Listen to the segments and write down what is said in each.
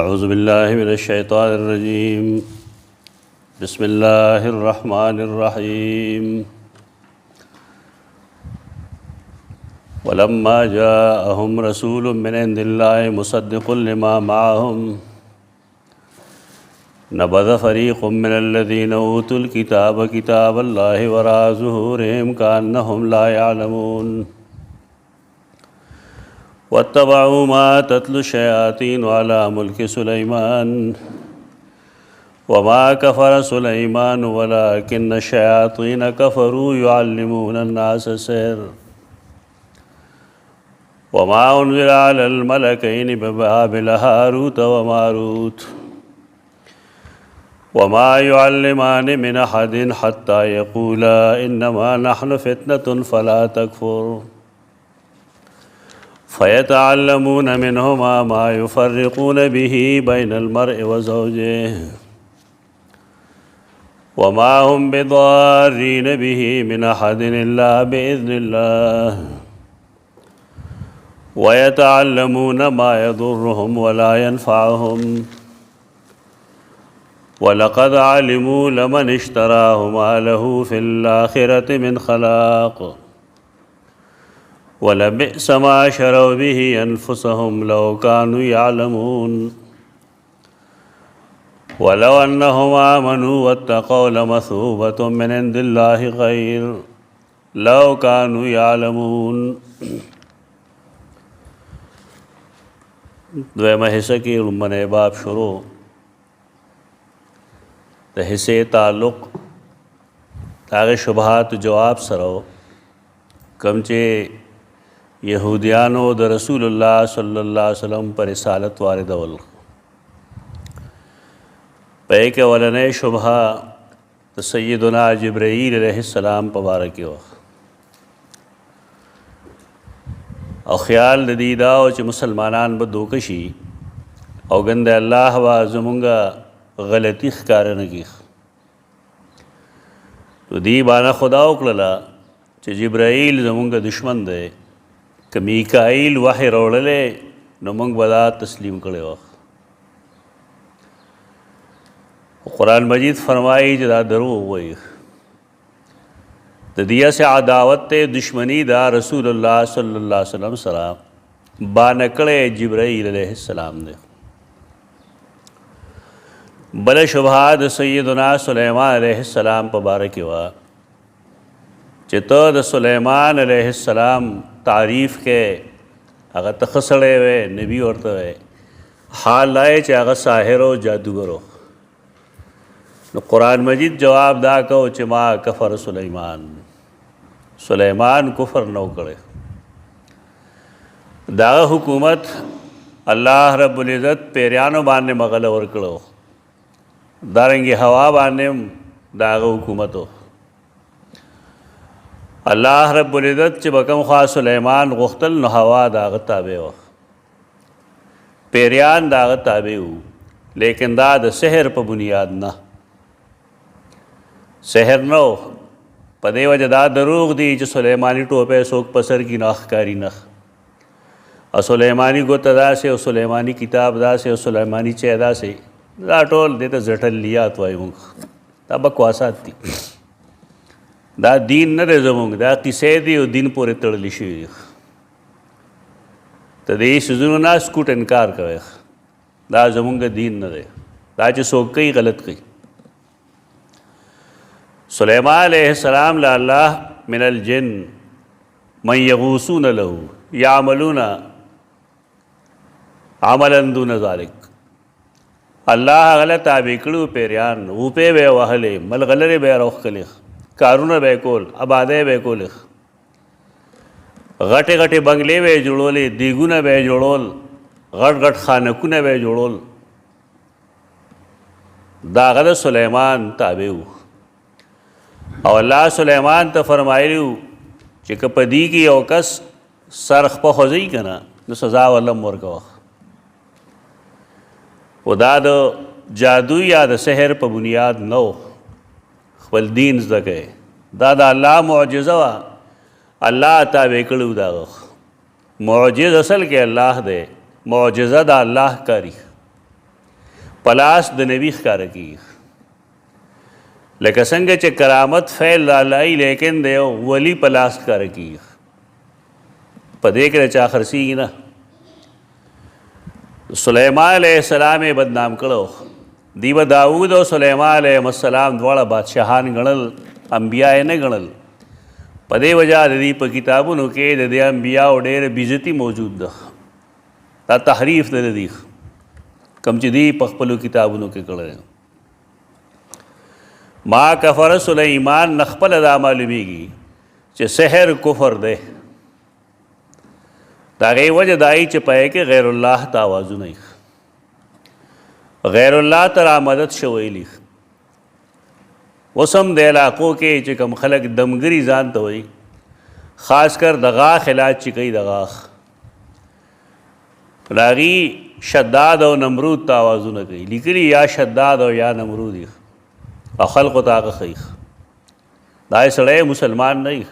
اعوذ باللہ من الشیطان الرجیم بسم اللہ الرحمن الرحیم ولما جاءهم رسول من عند الله مصدق لما معهم نبذ فريق من الذين أوتوا الكتاب كتاب الله وراء ظهورهم كأنهم لا يعلمون واتبعوا ما تتلو الشياطين على ملك سليمان وما كفر سليمان ولكن الشياطين كفروا يعلمون الناس السحر وما أنزل على الملكين ببابل هاروت وماروت وما يعلمان من أحد حتى يقولا إنما نحن فتنة فلا تكفر فيتعلمون منهما ما يفرقون به بين المرء وزوجه وما هم بضارين به من أحد إلا بإذن الله ويتعلمون ما يضرهم ولا ينفعهم ولقد علموا لمن اشتراه ما له في الآخرة من خلاق ولبئس ما شروا به أنفسهم لو كانوا يعلمون ولو أنهم آمنوا واتقوا لمثوبة من عند الله خير لو كانوا يعلمون. دویمہ حصہ کی علماء باب شروع د حصے تعلق هغه شبهات جواب سره کم چې یهودیانو د رسول الله صلی الله علیه وسلم پر رسالت وارد ول په کې ولنې شبهه د سیدنا جبرائیل علیه السلام په باره کې و او خیال د دې دا چې مسلمانان به دوکشي او ګنده الله وا زمونږه غلطی ښکار نه کی تو دی باندې خدا وکړه چې جبرائیل زمونږ دشمن دی که میکائیل وحی راوړلې نو موږ به دا تسلیم کړی وو. قرآن مجید فرمایي چې دا دروغ وایي د دې سه عداوت ته دشمنی دا رسول الله صلی الله علیه وسلم سره بانکړې جبرائیل علیه السلام دی. بل شبهات سیدنا سلیمان علیه السلام په باره کې وا چې ته د سلیمان علیه السلام تعریف کې هغه تخسړې وې نبی ورته وې حال لای چې هغه ساحر او جادوګر و. نو قرآن مجید جواب دا کو چې ما کفر سلیمان کفر نو کړي دا حکومت الله رب العزت پیریانو باندې مغل ور کړو دارنګي هوا باندې دا حکومت و. الله رب العزت چې بکم خوا سلیمان غختل نو هوا داغه تابع و پیریان داغه تابع و لیکن دا د سحر په بنیاد نه سحر نو په دی وجه دا دروغ دی چې سلیمانی ټوپه څوک پسر کی ناخکاری نه او سلیمانی ګوته داسې او سلیمانی کتاب داسې او سلیمانی چه داسې دا ټول دې ته زټلیات وایي موږ دا بکواسات دي دا دین نه دی زموږ دا کیسې دي او دین پورې تړلی شوي دي. ته دې سيزونو نه سکوټ انکار کوي دا زموږ دین نه دی دا چې څوک کوي غلط کوي. سلیمان علیہ السلام لا الله من الجن من یغوصون له یعملون عملا دون ذلك الله غلط تابع کړو پیریان وپې به وهلې ملغلره به روخلې کارونه به کول آباده به کول غټه غټه بنگلې به جوړولې دیګونه به جوړول غټ غټ خانکونه به جوړول دا غد سلیمان تابع او الله سلیمان ته فرمایلیو چې کپدی کی یو کس سرخ په خوځي کنه نو سزا ولم ورکوه و دا د جادو یا د سحر په بنیاد نو خپل دین زده کوي دا د الله معجزه وا الله تابع کړو دا معجز اصل کې الله دی معجزه د الله کاری پلاس د نبی ښکاره کیږي، لکه څنګه چې کرامت فعل رالای لیکن د یو ولی پلاس ښکاره کیږي، په دې کې د چا خرڅېږي نه. سلیمان علیہ السلام یې بدنام کړو، دی به داود او سلیمان علیہ السلام دواړه بادشاهان ګڼل، انبیا یې نه ګڼل. په دې وجه د دې په کتابونو کې د دې انبیاو ډېره بېعزتي موجود ده. دا تحریف دی د دې کوم چې دی په خپلو کتابونو کې کړی. ما کفر سلیمان نه خپله دا معلومیږي چې سحر کفر دی. د هغې وجه دا یي چې په هغې کې غیر الله ته آوازونه یي، غیر الله ته رامدد شوی دي. اوس هم د علاقو کې چې کوم خلک دمګري ځان ته وایي، خاص کر د غاښ علاج چې کوي، د غاښ د هغې شداد او نمرود ته آوازونه کوي، لیکلي یا شداد او یا نمرود یي او خلقو ته هغه ښیي. دا سړی مسلمان نه وي.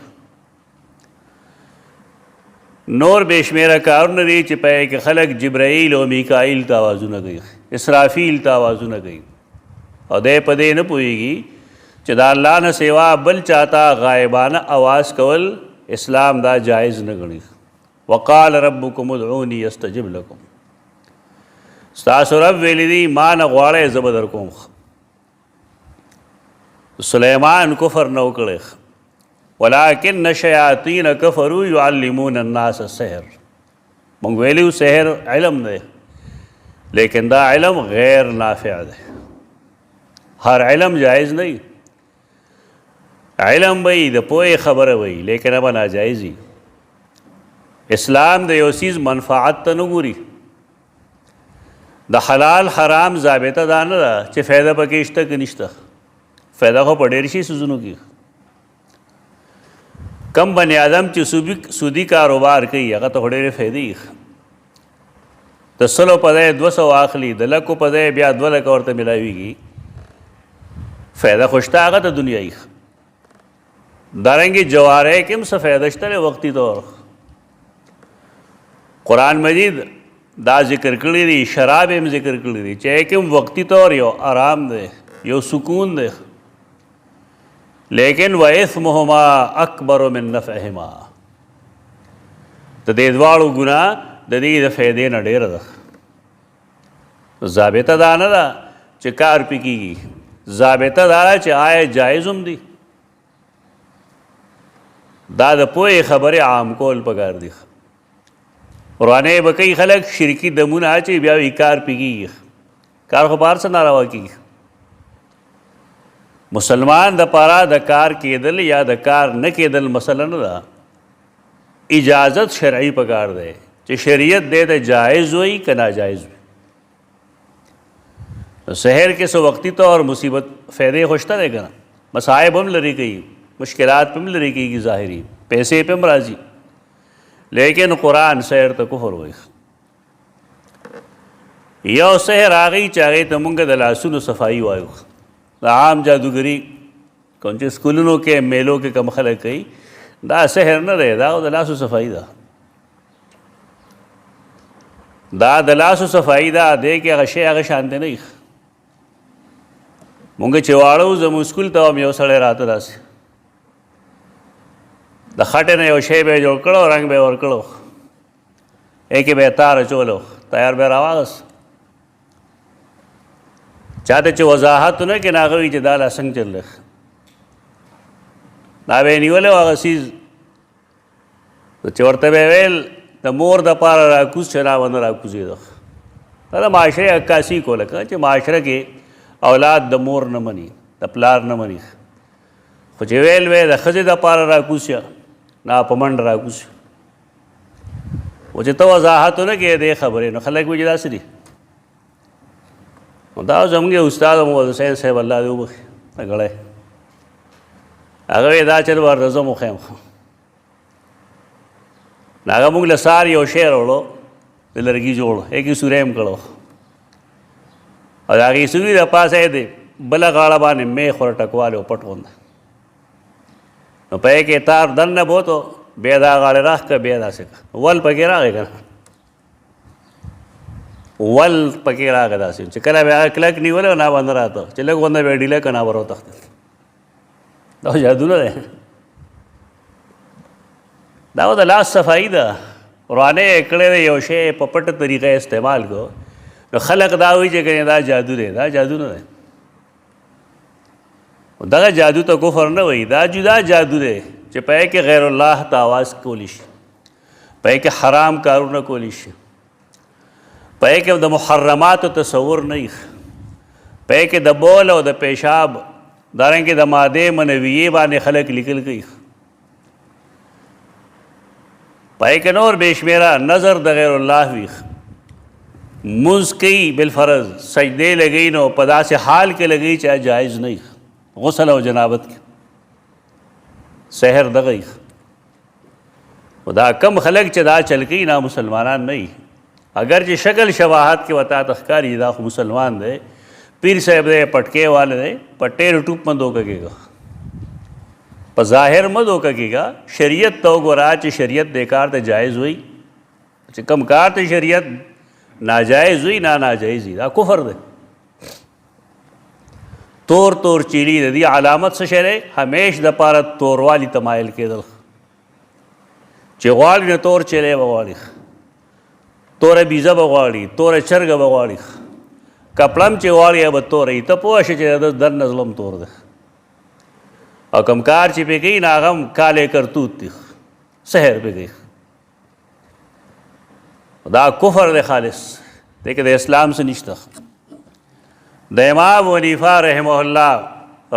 نور بے شمیره کارونه دي چې په کې خلک جبرائیل او میکائیل ته آوازونه کوي، اسرافیل ته آوازونه کوي، او دی په دې نه پوهېږي چې د الله نه سوا بل چاته غایبانه آواز کول اسلام دا جایز نه ګڼي. وقال ربکم ادعوني استجب لکم، ستاسو رب ویلی دی ما نه غواړئ زه به در کوم. سلیمان کفر نه وکړی، ولکن الشیاطین کفروا یعلمون الناس السحر. مونږ ویلیو سحر علم دی، لیکن دا علم غیر نافع دی. هر علم جائز نه وي. علم به وي د پوهې خبره وي، لیکن به ناجایز وي. اسلام د یو څیز منفعت ته نه ګوري. د حلال حرام ضابطه دا نه ده چې فایده پکې شته که نشته. فایده خو په ډېر شي څیزونو کې. کم بنی آدم چې سودي کاروبار کوي هغه ته خو ډېرې فایدې وي. د سلو په ځای 200 اخلي، د لکو په ځای بیا 2 لکه ورته میلاویږي. فایده خو شته هغه ته دنیایي. دارنګې جوارۍ کې هم څه فایده شته دی وقتي طور. قرآن مجید دا ذکر کړی دی، شراب هم ذکر کړی دی چې کې هم وقتي طور یو آرام دی، یو سکون دی، لیکن وَإِثْمُهُمَا أَكْبَرُ مِن نَفْعِهِمَا. د دې دواړو ګناه د دې د فایدې نه ډېره ده. ضابطه دا نه ده چې کار پې کېږي، ضابطه دا ده چې آیا جایز هم دي. دا د پوهې خبرې عام کول پکار دي. ورانې به کوي خلک شرکي دمونه اچوي، بیا وایي کار پې کېږي. کار خو په هر څه ناروا کېږي. مسلمان د پاره د کار کېدل یا د کار نه کېدل مسله نه ده، اجازت شرعي پکار دی چې شریعت دې ته جایز وي که ناجایز وي. سحر کې څه وقتي طور مصیبت فایدې خو شته دی که نه، مصائب هم لرې کوي، مشکلات پہ هم لرې کېږي، ظاهري پیسې پہ هم راځي، لیکن قرآن سحر ته کفر وایي. یو سحر هغې چې هغې ته مونږ د لاسونو صفایي وایو. د عام جادوګري کوم چې سکولونو کې میلو کې کم خلک کوي، دا سحر نه دی، دا د لاسو صفایي ده. دا د لاسو صفایي ده، دی کې هغه شی هغه شان دی نه وي. مونږ چې واړه وو زموږ سکول ته هم یو سړی راته راسي، د خټې نه یو شی به یې جوړ کړو، رنګ به یې ورکړو، ایکې به یې تار اچولو، تیار به یې راواغست. چاته چې وضاحت نه کې هغه وایي چې دا لا څنګه چل دی. دا به یې نیولی و هغه څیز، چې ورته به یې ویل د مور دپاره راکوز چې را ونه راکوزېده. دا د معاشرې عکاسي کوله که چې معاشره کې اولاد د مور نه مني، د پلار نه مني، خو چې ویل وی د ښځې دپاره راکوز شه، نه په منډه راکوز شه. خو چې ته وضاحت نه کې دې خبرې، نو خلک وایي چې داسې دي. دا زموږ استاد محمد حسین صاحب الله دې وبخښي غړی، هغه وایي دا چل به رضه مو ښیم. هغه موږ له سار یو شی راوړو د لرګي جوړ، ایکې سوری هم کړو، او د هغې سوري د پاسه یې د بله غاړه باندې میخ ور ټکوالی و پټ غونده، نو په یې کې تار دننه بوتو، بیا دا غاړې راښکه، بیا داسې که ول پکې راغی که نه. ول پکې راغی داسې چې کله به هغه کلک نیولی نه به نه راته چې لږ غونده به یې ډیله که نه به راوتښتل. دا جادو نه دی، دا د لاس صفایي ده. ورانه یې کړی دی، یو شی په پټه طریقه استعمال کو، نو خلق دا وایي چې کنې دا جادو دی. دا جادو نه دی، دغه جادو ته کفر نه وایي. دا جدا جادو دی چې په کې غیر الله ته آواز کولی شي، په کې حرام کارونه کولی شي، په کې د محرماتو تصور نه وي، په کې د بول او د پیشاب دارنګې د مادې منویې باندې خلک لیکل کوي، پای کې نور بے شمیره نظر د غیر الله وي، منځ کوي بالفرض، سجدې لګوي نو په داسې حال کې لګوي چې جایز نه وي، غسل او جنابت کې سحر دغه وي. دا کم خلک چې دا چل کوي نا مسلمانان نه وي، اگر چې شکل شباهت کې وتا تخکاری دا خو مسلمان دی، پیر صاحب دی، پټکے والے دی، پټے ټوپ مند وکږي په ظاهر مد وکږي. شریعت ته وګوره چې شریعت دې کار ته جایز وي، چې کم کار ته شریعت ناجایز وي نه ناجایز وي، دا کفر دی. تور تور چیري د دې علامت څه شی دی؟ همیش د پاره توروالي ته مایل کېدل، چې غواړي نه تور چیرې به غواړي، توره بیزه به غواړي، توره چرګه به غواړي، کپړم چې غواړي به توره وي. ته پوه شې چې د در نه ظلم تور دی، او کم کار چې پې کوي نه هغه هم کالی کرتوت دی، سحر پې کوي. دا کفر دی خالص، دی که د اسلام څه نشته. د امام حنیفه رحمه الله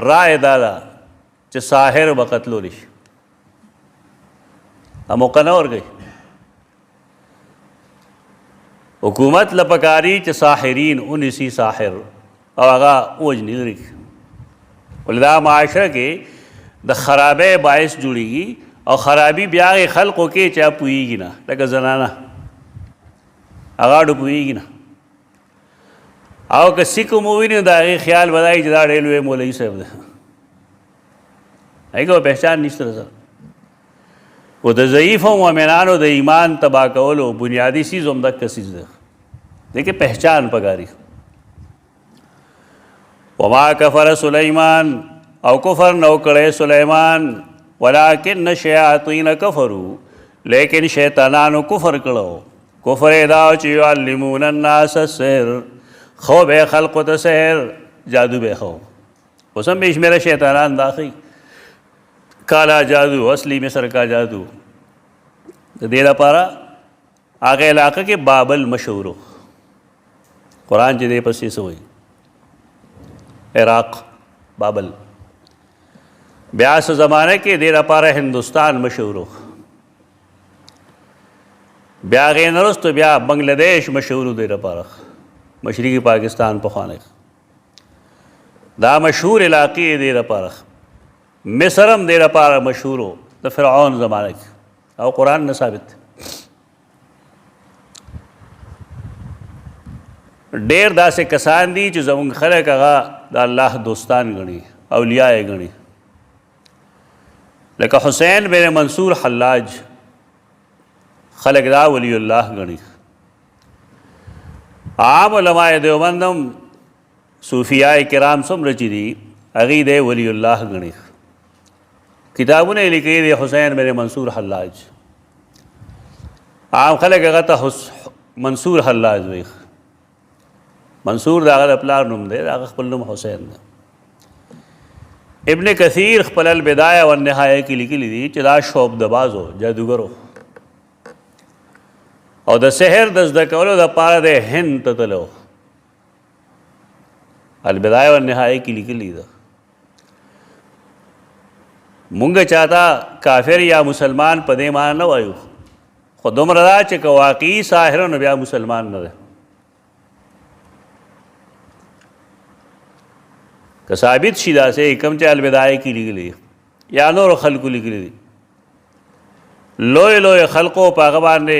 رائے دا ده چې ساحر به قتلولی شي، موقع نه ورکوي. حکومت لپکاري چې ساحرین ونیسي ساحر او هغه ووجني لري، ولې دا معاشره کې د خرابۍ باعث جوړېږي، او خرابي بیا هغې خلقو کې چا پوهېږي نه، لکه زنانه هغه اډو پوهېږي نه، او که سیک مو وویني نو د هغې خیال به دا وي چې دا ډېر لوی مولوي صاحب دی، هغې که پہچان نشته سره. و د ضعیفو مؤمنانو د ایمان تباه کولو بنیادي چیز هم دغه چیز دی، دی کې پہچان پکاري. وما کفر سلیمان، او کفر نو کړی سلیمان، ولکن الشیاطین کفروا، لیکن شیطانانو کفر کړو. کفر یې دا چې یعلمون الناس السحر، خو به خلقو ته سحر، جادو به خو. اوس هم بې شمېره شیطانان دا ښیي کالا جادو، اصلی مصر کا جادو. د دې لپاره هغه علاقه کې بابل مشهور و، قرآن چې دې پسې څه وایي، عراق بابل. بیا څه زمانه کې دې لپاره هندوستان مشهور و، بیا هغې نه وروسته بیا بنګلادیش مشهور و دې لپاره، مشرقي پاکستان پخوانی دا مشهور علاقې دې لپاره. مصر هم دې لپاره مشهور و د فرعون زمانه کې، او قرآن نه ثابت. ډېر داسې کسان دي چې زموږ خلک هغه د الله دوستان ګڼي، اولیاء یې ګڼي، لکه حسین بن منصور حلاج، خلک دا ولی الله ګڼي. عام علماء دیوبند هم صوفیاء کرام څومره چې دي هغې دی ولی الله ګڼي، کتابونه یې لیکلي دي حسین بن منصور حلاج. عام خلک هغه ته منصور حلاج وایي، منصور د هغه د پلار نوم دی، د هغه خپل نوم حسین دی. ابن کثیر خپل البدایه والنهایه کې لیکلي دي چې دا شعبده‌باز و، جادوګر و، او د سحر د زده کولو دپاره د هند ته تللی و. البدایه والنهایه کې لیکلي ده. مونږ چاته کافر یا مسلمان په دې معنی نه وایو، خو دومره دا چې که واقعي ساحر نو بیا مسلمان نه دی. که ثابت شي داسې کوم چې البدایه کې لیکلي یا نورو خلکو لیکلي دي، لوی لوی خلقو په هغه باندې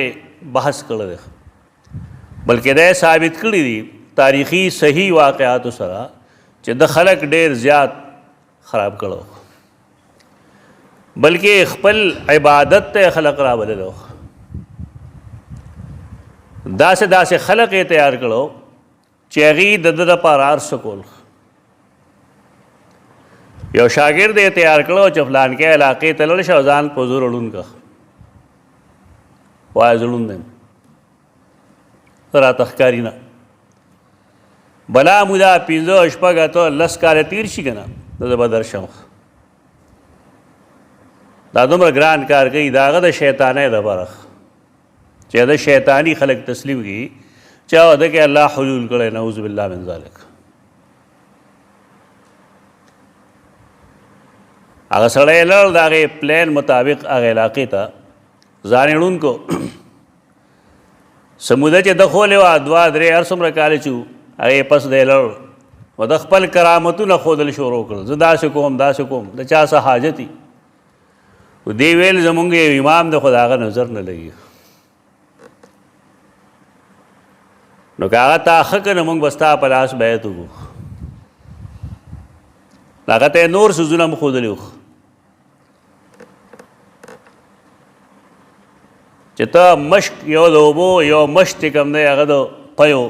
بحث کړی دی، بلکې دا ثابت کړي دي تاریخي صحیح واقعاتو سره چې د خلک ډېر زیات خراب کړو، بلکې خپل عبادت ته خلق را بللو. داسې خلق یې تیار کړو چې هغوی د ده دپاره هر څه کول. یو شاګرد یې تیار کړو چې فلانکې علاقې ته لاړ شه او ځان په زور ړوند کړه. وایه زه ړوند یم، راته ښکاري نه. بلا موده 15 شپږ اته 10 کاله تیر شي که نه، زه به درشم. دا دومره ګران کار کوي، د هغه د شیطانۍ دپاره چې د شیطاني خلک تسلیم کړي چې هغه ده کې الله حلول کړی، نعوذ بالله من ذلک. هغه سړی لاړ د هغې پلین مطابق هغې علاقې ته ځان یې ړوند کړو. څه موده چې ده خولې وه 2 3 هر څومره کاله چې وو هغې پس دی لاړ و د خپل کرامتونه ښودل شروع کړل. زه داسې کوم داسې کوم، د چا څه حاجت وي. دی ویل زمونږ یو امام دی خو د هغه نظر نه لګي، نو که هغه تا ښه که نه موږ به ستا په لاس بیعت وکړو. هغه ته یې نور څیزونه هم ښودلي وو چې ته مشک یو د اوبو یو مشک چې کوم دی هغه د پیو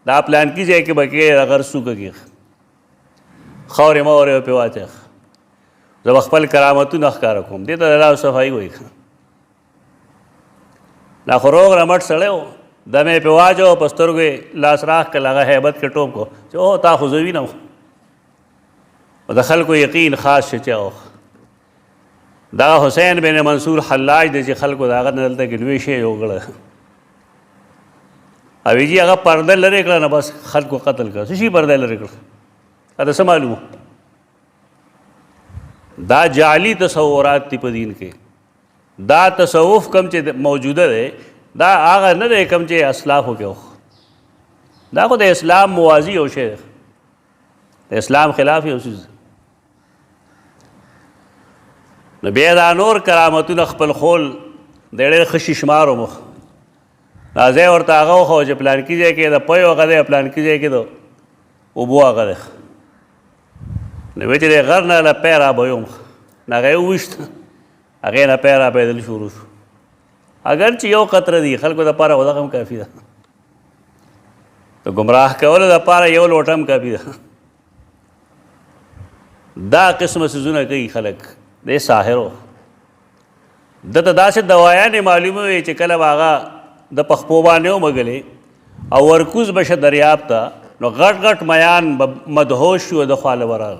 دا پلانکي ځای کې به کې هغه څوکه کې خاورې مورې به پرې واچوې. زه به خپل کرامتونه ښکاره کوم. دې ته د الله صفایي وایي. دا خو روغ رمټ سړی و، دم یې پرې واچو، په سترګو یې لاس راښ کړل، هغه هیبت کې ټوپ کړو چې او تا خو زه وینم. د خلکو یقین خاص شي چې او دا حسین بن منصور حلاج دی چې خلکو د هغه نه دلته کې لوی شی یو کړی. او جي هغه پرده لرې کړه نه بس خلکو قتل کړه. څه شي پرده لرې کړه؟ دا څه معلومه؟ دا جعلي تصورات دي په دین کې. دا تصوف کم چې موجوده دی دا هغه نه دی کم چې اسلافو کې و. دا خو د اسلام موازي یو شی دی، د اسلام خلاف یو څیز. نو بیا دا نور کرامتونه خپل خول د ډېر ښه شمار و مخ دا ځای ورته هغه وښوه چې پلانکي ځای کې د پیو هغه دی، پلانکي ځای کې د اوبو هغه دی. نو وایي چې د غر نه له پی رابویم، نو هغه یې وویشت، هغې نه پی رابهېدل شروع شو. اگر چې یو قطره دي خلکو دپاره خو دغه هم کافي ده، د ګمراه کولو دپاره یو لوټه هم کافي ده. دا قسمه څیزونه کوي خلک. دی ساحر و، دته داسې دوایانې معلومه وي چې کله به هغه د پخپو باندې ومږلې او ورکوز به شه دریاب ته، نو غټ غټ میان به مدهوش شو د خوا له ورغ.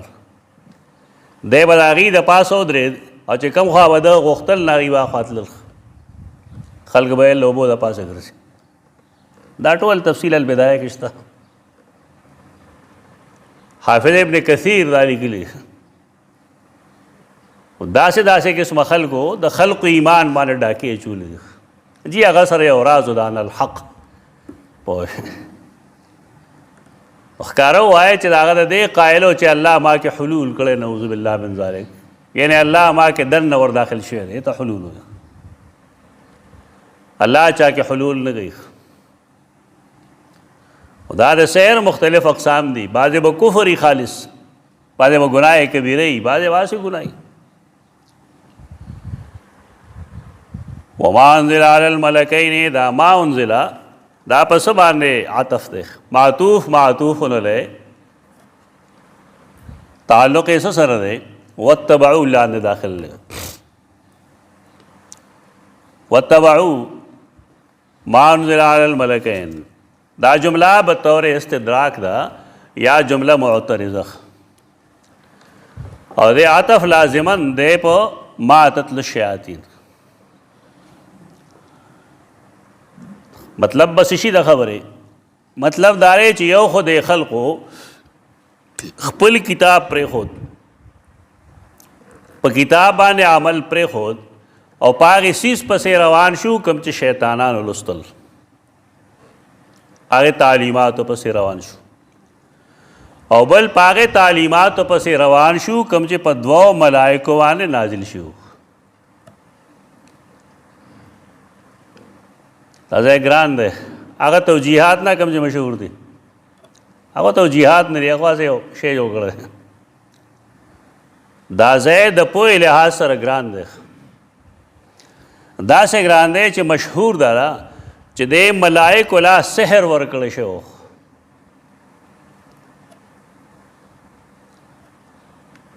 دی به د هغې د پاسه ودرېد او چې کوم خوا به ده غوښتل نه هغې به هاخوا تلل، خلک به یې له اوبو د پاسه ګرځي. دا ټول تفصیل البدایه کې شته. حافظ ابن کثیر دا لیکلي داسې قسمه خلکو د خلقو ایمان باندې ډاکې اچولې دي. جی هغه سره یو راز د ان الحق پوه ښکاره ووایه چې د هغه د دې قایل و چې الله ما کې حلول کړی، نعوذ بالله من ذلک، یعنی الله ما کې دننه ور داخل شوی دی. ته حلول وایه، الله چا کې حلول نه کوي. دا د سحر مختلف اقسام دي. بعضې به کفر خالص، بعضې به ګناه کبیره وي، بعضې واسې ګناه. وما انزل علی الملکین، دا ما انزل دا په څه باندې عطف دی؟ معطوف معطوفن علیه، تعلق یې څه سره دی؟ واتبعوا لاندې داخل دی. واتبعوا ما انزل علی الملکین، دا جمله بطور استدراک دا یا جمله معترضه او دی عطف لازمن دی په ما تتل الشیاطین. مطلب بس شي د خبرې مطلب دا دی چې یو خو د خلقو خپل کتاب پرېښود، په کتاب باندې عمل پرېښود او په هغې څیز پسې روان شو کوم چې شیطانانو لوستل، هغې تعلیماتو پسې روان شو. او بل په هغې تعلیماتو پسې روان شو کوم چې په 2 ملایکو باندې نازل شو. دا ځای ګران دی. هغه توجیحات نه کوم چې مشهور دي، هغه توجیحات نه دي، هغه یو شی جوړ کړی. دا ځای د پوهې لحاظ سره ګران دی. داسې ګران دی چې مشهور دا چې دې ملائکو لا سحر ورکړی شو.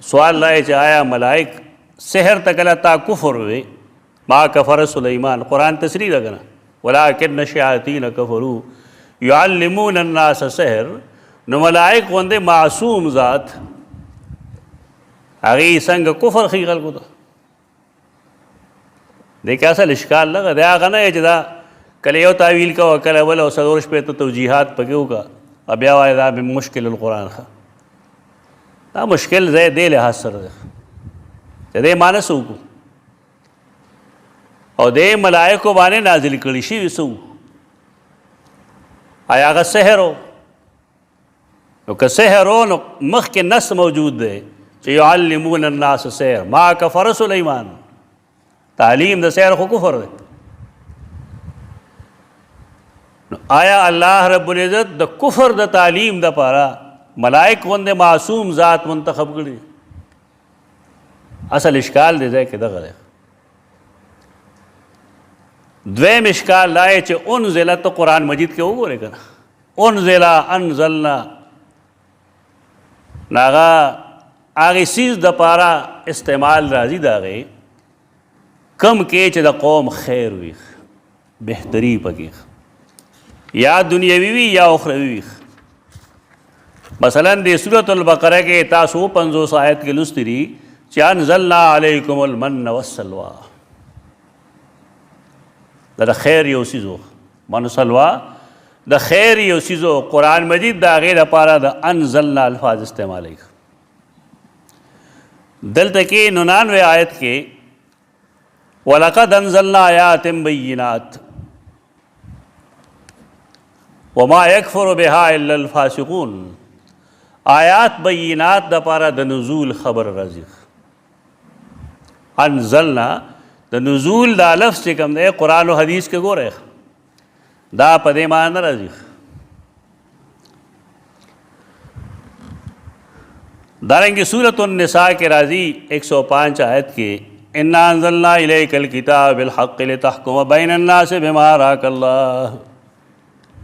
سوال لای چې آیا ملائک سحر ته کله تا کفر وی؟ ما کفر سلیمان، قرآن تصریح ده کنه، ولکن الشیاطین کفروا یعلمون الناس سحر. نو ملائک غوندې معصوم ذات هغې څنګه کفر ښي خلکو ته؟ دې کې اصل اشکال لږه دی، هغه نه چې دا کله یو تعویل کوه کله بل او څلور شپېته توجیحات پکې وکړه او بیا وایه دا مشکل القرآن ښه. دا مشکل ځای دې لحاظ سره دی چې دې معنی څه وکړو او دې ملائکو باندې نازل کړي شوي څه وو؟ آیا هغه سحر و؟ نو که سحر و نو مخکې نص موجود دی چې یعلمون الناس سحر. ما کفر سلیمان، تعلیم د سحر خو کفر دی. نو آیا الله رب العزت د کفر د تعلیم دپاره ملائک غوندې معصوم ذات منتخب کړي؟ اصل اشکال دی ځای کې دغه دی. دویم اشکال دا دی چې انزله ته قرآن مجید کې وګورئ که نه، انزله انزلنا نو هغه هغې څیز دپاره استعمال راځي د هغې کم کې چې د قوم خیر وي، بهتري پکې یا دنیوي وي یا اخروي وي. مثلا د سورة البقره کې تاسو 50 آیت کې لوستی دي چې انزلنا علیکم المن والسلوى، دا د خیر یو څیز و. من سلوا د خیر یو څیز و. قرآن مجید د هغې دپاره د انزلنا الفاظ استعمالی. دلته کې 99 آیت کې وَلَقَدْ أَنزَلْنَا آيَاتٍ بَيِّنَاتٍ وَمَا يَكْفُرُ بِهَا إِلَّا الْفَاسِقُونَ. آیات بینات د پاره د نزول خبر راځي. انزلنا د نزول دا لفظ چې کوم دی قرآن و حدیث کې ګورئ دا په دې معنی نه راځي. دارنګې سورة النساء کې راځي 105 آیت کې انا انزلنا الیک الکتاب بالحق لتحکم بین الناس بما اراک اللہ.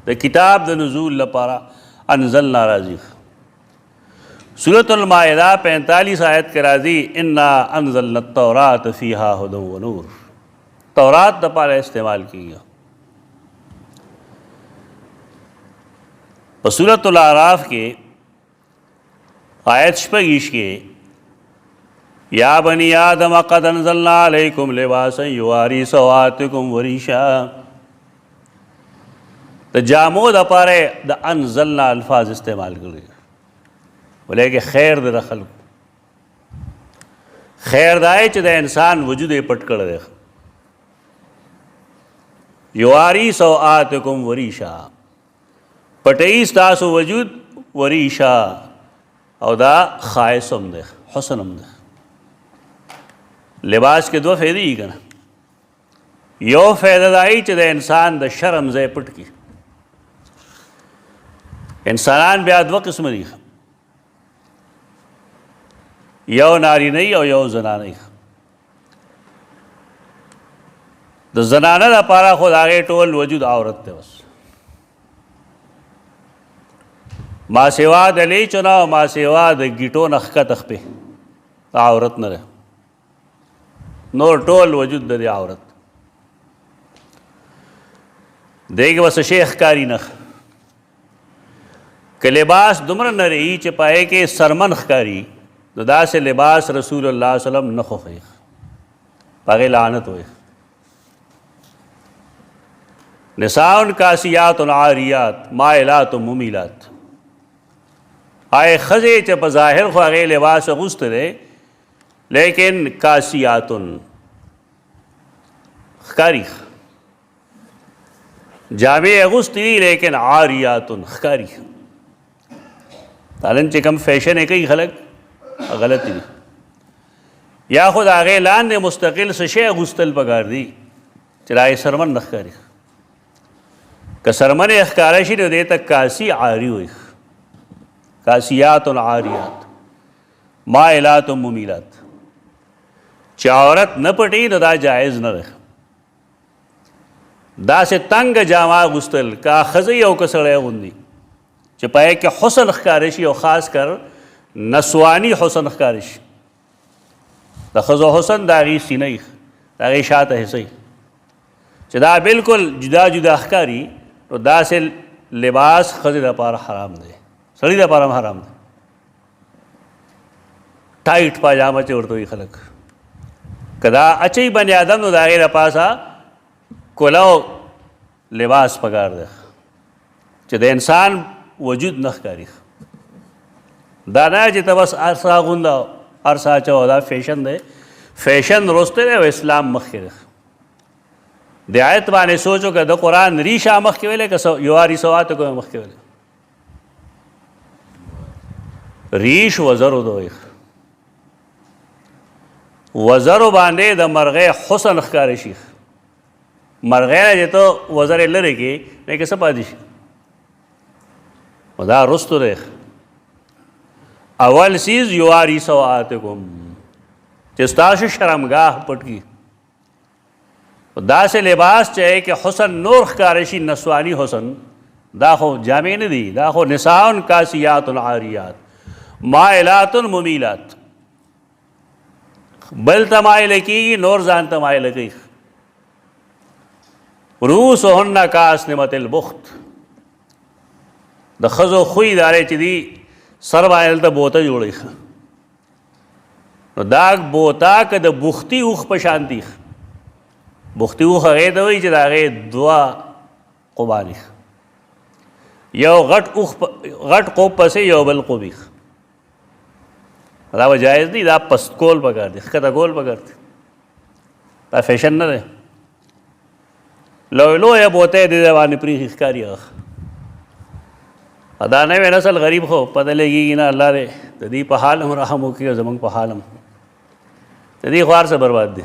د کتاب د نزول لپاره انزلنا راځي. سورة المائدہ 45 آیت کے راضی انا انزلنا التوراۃ فیہا ہدی و نور. تورات دپاره استعمال کیږي. په سورة الاعراف کې آیت 26 کې یا بنی آدم قد انزلنا علیکم لباسا یواری سوآتکم وریشا. د جامو دپاره د انزلنا الفاظ استعمال کړي ولیکن خیر د خلکو خیر دا چې د انسان وجود یې پټ کړی دی. یواری سوآتکم وریشا، پټوي ستاسو وجود وریشا، او دا خائص هم دی، حسن هم دی. لباس کې دوه فایدې دي که نه. یو فایده دا چې د انسان د شرم ځای پټ کړي. انسانان بیا دوه قسمه دي، یو نارینه‌ای او یو زنانه‌ای. د زنانه لپاره خو د هغې ټول وجود عورت دی. بس ما سوا د لیچو نه او ما سوا د ګیټو نه ښکته خپې عورت نه دی، نور ټول وجود د دې عورت. دې کې بس شی ښکاري نه. که لباس دومره نری چې پای کې سرمن ښکاري نو داسې لباس رسول الله صلی الله علیه وسلم نه خوښوي، په هغې لعنت وایي. نساء کاسیات عاریات مائلات ممیلات. آئے ښځې چې په ظاهر خو هغې لباس اغوستی دی لیکن کاسیات ښکاري، جامې اغوستی دي لیکن عاریات ښکاري. تالن چې کوم فیشن یې کوي خلک غلط دي. یا خو د هغې لاندې مستقل څه شی اغوستل پکار دي چې د هغې سرمن نه ښکاري. که سرمن یې ښکاره شي نو دې ته کاسي عاري وایي. کاسیات عاریات مائلات ممیلات. چې عورت نه پټي نو دا جایز نه دی. داسې تنګه جامه اغوستل که ښځه او که سړی اغوندي چې په هغې کې حسن ښکاره شي او خاص کر نسواني حسن ښکاره شي. د ښځو حسن د هغې سینه یي، د هغې شاته حصه یي چې دا بالکل جدا جدا ښکاري، نو داسې لباس ښځې دپاره حرام دی، سړي دپاره هم حرام دی. ټایټ پاجامه چې ورته وایي خلک، که دا اچوي بني آدم نو د هغې د پاسه کلو لباس پکار دی چې د انسان وجود نه ښکاري. دا نه چې ته بس هر څه اغونده هر څه اچوه، دا فیشن دی. فیشن وروسته دی او اسلام مخکې دی. د آیت باندې سوچو که د قرآن ریشه مخکې ویلی که یواري سواتو که مخکې ویلی. ریش وزرو دوی، وزرو باندې د مرغۍ حسن ښکاره شي. مرغۍ نه چې ته وزر یې لرې کړې نو یې کې څه پاتې شي؟ نو دا رستو دی. اول چیز یواري سوآتکم چې ستاسو شرمګاه پټ کړي. داسې لباس چې کې حسن نور ښکاره شي، نسواني حسن، دا خو جامې نه دي، دا خو نساء کاسیات عاریات مائلات ممیلات. بل ته مایله کېږي، نور ځان ته مایله کوي. رؤوسهن کاسنمة البخت. د ښځو خوی دا دی چې دي سر باندې دلته بوته جوړوي، نو دا بوته که د بختي اوښ په شان دي. بختي اوښ هغې ته وایي چې د هغې دوه قبانې، یو غټ قوب پسې یو بل قوبي. دا به جایز دی، دا پست کول پکار دی، ښکته کول پکار دی. دا فیشن نه دی. لویه بوته یې د دې باندې پرېښي ښکاري. دا نوی نسل غریب خو پته لګېږي نه، الله دی د دې په حال هم رحم وکړي او زموږ په حال هم. د دې خو هر څه برباد دي.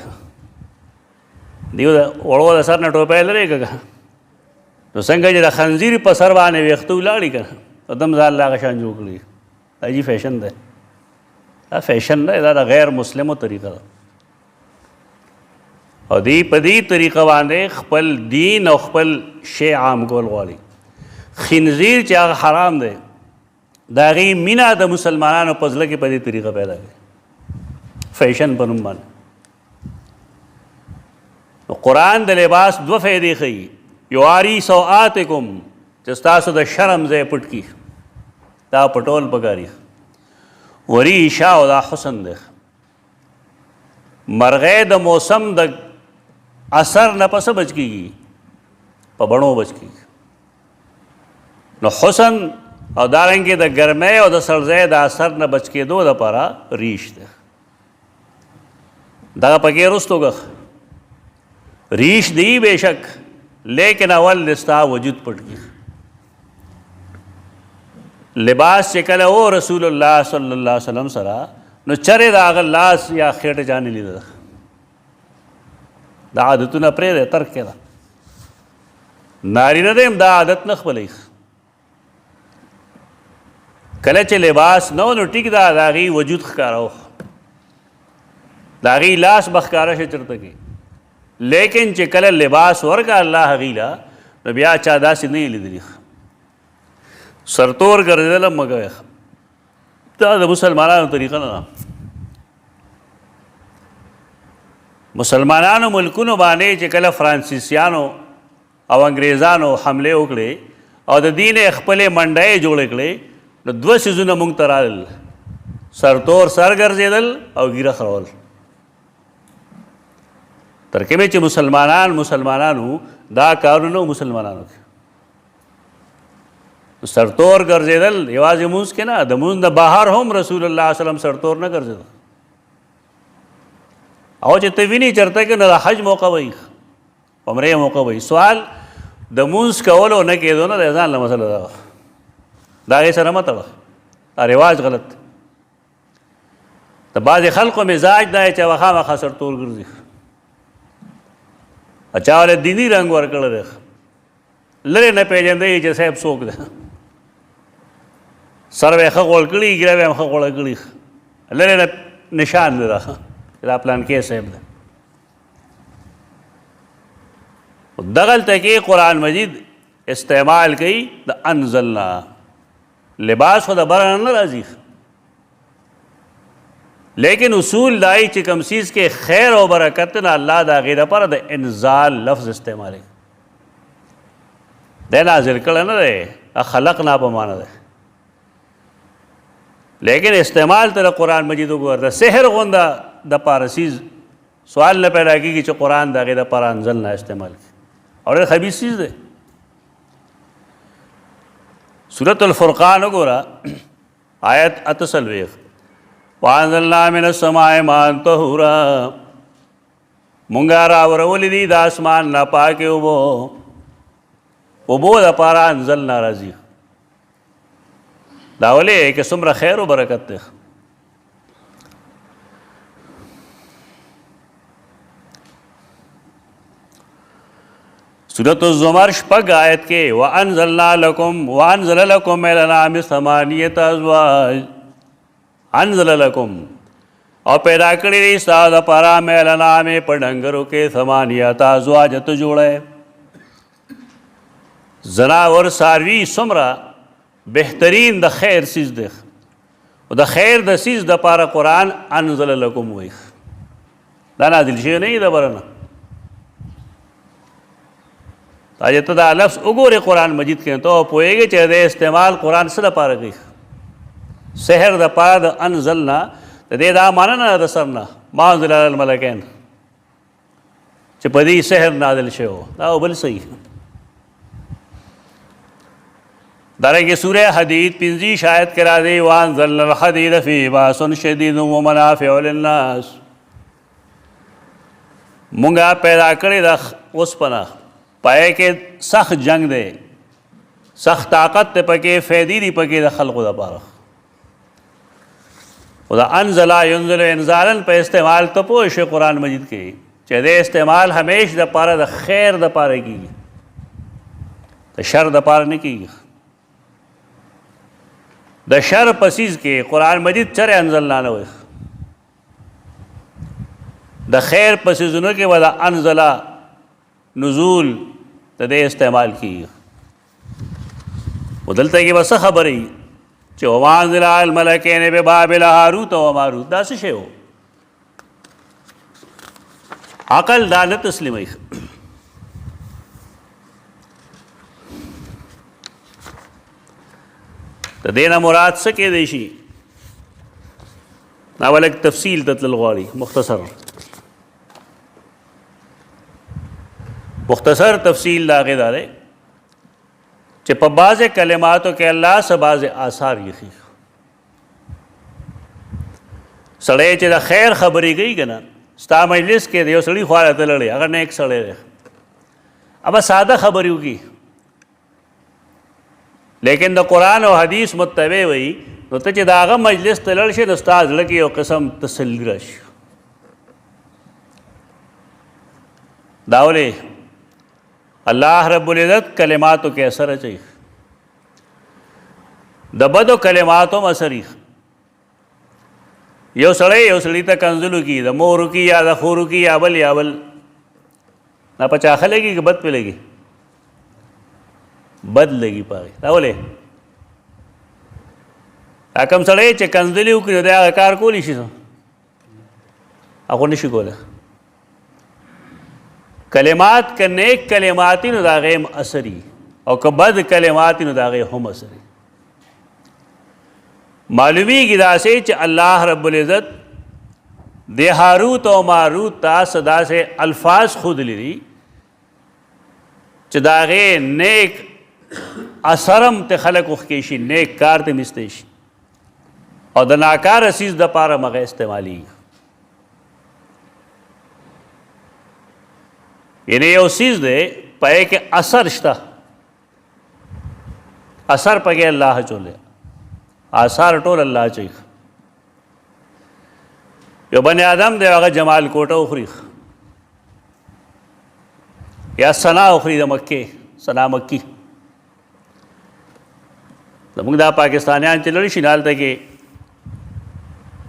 دیو د وړو د سر نه ټوپۍ لرې که نو څنګه چې د خنزیر په سر باندې ویښته ولاړي که نه دم ځان له هغه شان جوړ کړي. دا جي فیشن دی. دا فیشن دی، دا د غیر مسلمو طریقه ده. او دی په دې طریقه باندې خپل دین او خپل شی عام کول غواړي. خنزیر چې هغه حرام دی، د هغې مینه د مسلمانانو په زړه کې په دې طریقه پیدا کوي، فیشن په نوم باندې. نو قرآن د لباس دوه فایدې ښیي. یواري سوآتکم چې ستاسو د شرم ځای پټ کړي، دا پټول پکاري. وریشا او دا حسن دی. مرغۍ د موسم د اثر نه په څه بچ کېږي؟ په بڼو بچ کېږي. نو حسن او دارنګې د ګرمۍ او د سړځۍ د اثر نه بچ کېدو دپاره ریش دی. دغه پکې رستو ګخ ریش دی بے شک، لیکن اول دستا وجود پټ کړي. لباس چې کله و رسول الله صلی الله علیه وسلم سره، نو چرې د هغه لاس یا خېټه چا نه لیده. دا عادتونه پرېږدی، ترک کړه. نارینه دی هم دا عادت نه خپلوي. کله چې لباس نه و نو ټیک ده، د هغې وجود ښکاره و، د هغې لاس به ښکاره شي چېرته کې. لیکن چې کله لباس ورکړه الله هغې له، نو بیا چا داسې نه یې لیدلي. سرتور ګرځېدل هم مه کوئ. دا د مسلمانانو طریقه نه ده. مسلمانانو ملکونو باندې چې کله فرانسیسیانو او انګریزانو حملې وکړې او د دین یې خپلې منډۍ جوړې کړې، نو دوه څیزونه موږ ته رالل: سرتور سر ګرځېدل او ږیره خرول. تر کومې چې مسلمانانو دا کارونه مسلمانانو کې سرتور ګرځېدل یوازې مونځ کې نه، د مونځ د بهر هم رسول الله صلی الله علیه وسلم سرتور نه ګرځېده. او چې ته وینې چېرته کې نو د حج موقع وایي، عمرې موقع وایي. سوال د مونځ کولو نه کېدو نه د ځان له مسله ده، د هغې سره مه تړه، دا رواج غلط. د بعضې خلقو مزاج دا دی چې هغه خامخا سرتور ګرځي، چا ولې دیني رنګ ورکړی دی، لرې نه پېژندی چې صاحب څوک دی. سر به یې ښه غوړ کړي، ږیره به یې هم ښه غوړه کړي، لرې نه نشان دی دا پلانکې صاحب دی. دغلته کې قرآن مجید استعمال کوي د انزلنا، لباس خو د بره نه راځي، لیکن اصول دای چې کوم چیز کې خیر او برکت نه الله د هغې دپاره د انزال لفظ استعمالوي. دی نازل کړی نه دی، خلقنا په معنی دی، لیکن استعمال ته د قرآن مجید وګوره د سحر غونده دپاره چیز سوال نه پیدا کېږي چې قرآن د هغې دپاره انزلنا استعمال کړي، او ډېر خبیث چیز دی. سورة الفرقان وګوره آیت 48 وانزلنا من السماء ماء طهورا، مونږه راورولی دي د اسمان نه پاکې اوبه، اوبو دپاره انزلنا راځي. دا ولې که څومره خیر و برکت دی. سورة الزمر شپږ آیت کې وانزل لکم من الانعام ثمانیة ازواج، انزل لکم او پیدا کړی دی ستاسو دپاره من الانعام په ډنګرو کې ثمانیة ازواج ته جوړی، زناور څاروي څومره بهترین د خیر څیز دی، او د خیر د څیز دپاره قرآن انزل لکم وایي، دا نازل شوی نه وي د بره نه. چې ته دا لفظ وګورې قرآن مجید کې ته پوهېږې چې د استعمال قرآن څه دپاره کوي. سحر دپاره د انزلنا د دې دا معنی نه د سر نه ما انزل علی الملکین چې په دې سحر نازل شوی و، دا بل صحیح. دارنګې سورہ حدید 50 آیت کې راځي وانزلنا الحدید فیہ بأس شدید ومنافع للناس، مونږه پیدا کړې د اوسپنه پای کې سخت جنگ دی، سخت طاقت ته پکې فیدی دی پکې د خلقو دپاره. او دا انزلا ینزل انزالا په استعمال ته پوه شئ قرآن مجید کې چې د استعمال همیش دپاره د خیر دپاره کېږي، د شر دپاره نه کېږي. د شر په څیز کې قرآن مجید چرې انزلنا نه وایي، د خیر په څیزونو کې به د انزلا نزول د دې استعمال کېږي. و دلته کې به څه خبرې چې وما انزل علی الملکین ببابل هاروت و ماروت، دا څه شی و؟ عقل دا نه تسلیموي. د دې نه مراد څه کېدی شي؟ دا ولږ تفصیل ته تلل غواړي. مختصر تفصیل دا هغې دا دی چې په بعضې کلماتو کې الله څه بعضې آثار ایښي. سړی چې د خیر خبرې کوي که نه، ستا مجلس کې د یو سړي خواله ته لړی، هغه نیک سړی دی، ابه ساده خبرې وکړي، لیکن د قرآن او حدیث متبع وي، نو ته چې د هغه مجلس ته لړ شې نو ستا زړه کې یو قسم تسلي راشي. دا ولې الله رب العزت کلماتو کې اثر اچوي، د بدو کلماتو اثر یې. یو سړی ته کنځلو کی، د مورو کی یا د خورو کی یا بل نه په چا ښه لګي که بد پې لګي؟ بد لګي په هغې. دا ولې؟ دا کوم سړی چې کنځلې وکړي نو دی هغه کار کولی شي؟ هغه نه شي کولی. کلمات که نیک کلماتی نو د هغې هم اثر وي، او که بد کلماتی نو د هغې هم اثر وي. معلومیږي داسې چې الله رب العزت د هاروت او ماروت ته څه داسې الفاظ ښودلي دي چې د هغې نیک اثر هم ته خلک وښکې شي، نیک کار ته هم ایستی شي، او د ناکاره څیز دپاره هم هغه استعمالېږي. یعنی یو څیز دی پای کې اثر شته، اثر پکې الله اچولی، آثار ټول الله اچوي. یو بني آدم دی هغه جمال کوټه وخوري یا ثنا وخوري د مکې، ثنا مکي. زموږ دا پاکستانیان چې لړي شي هلته کې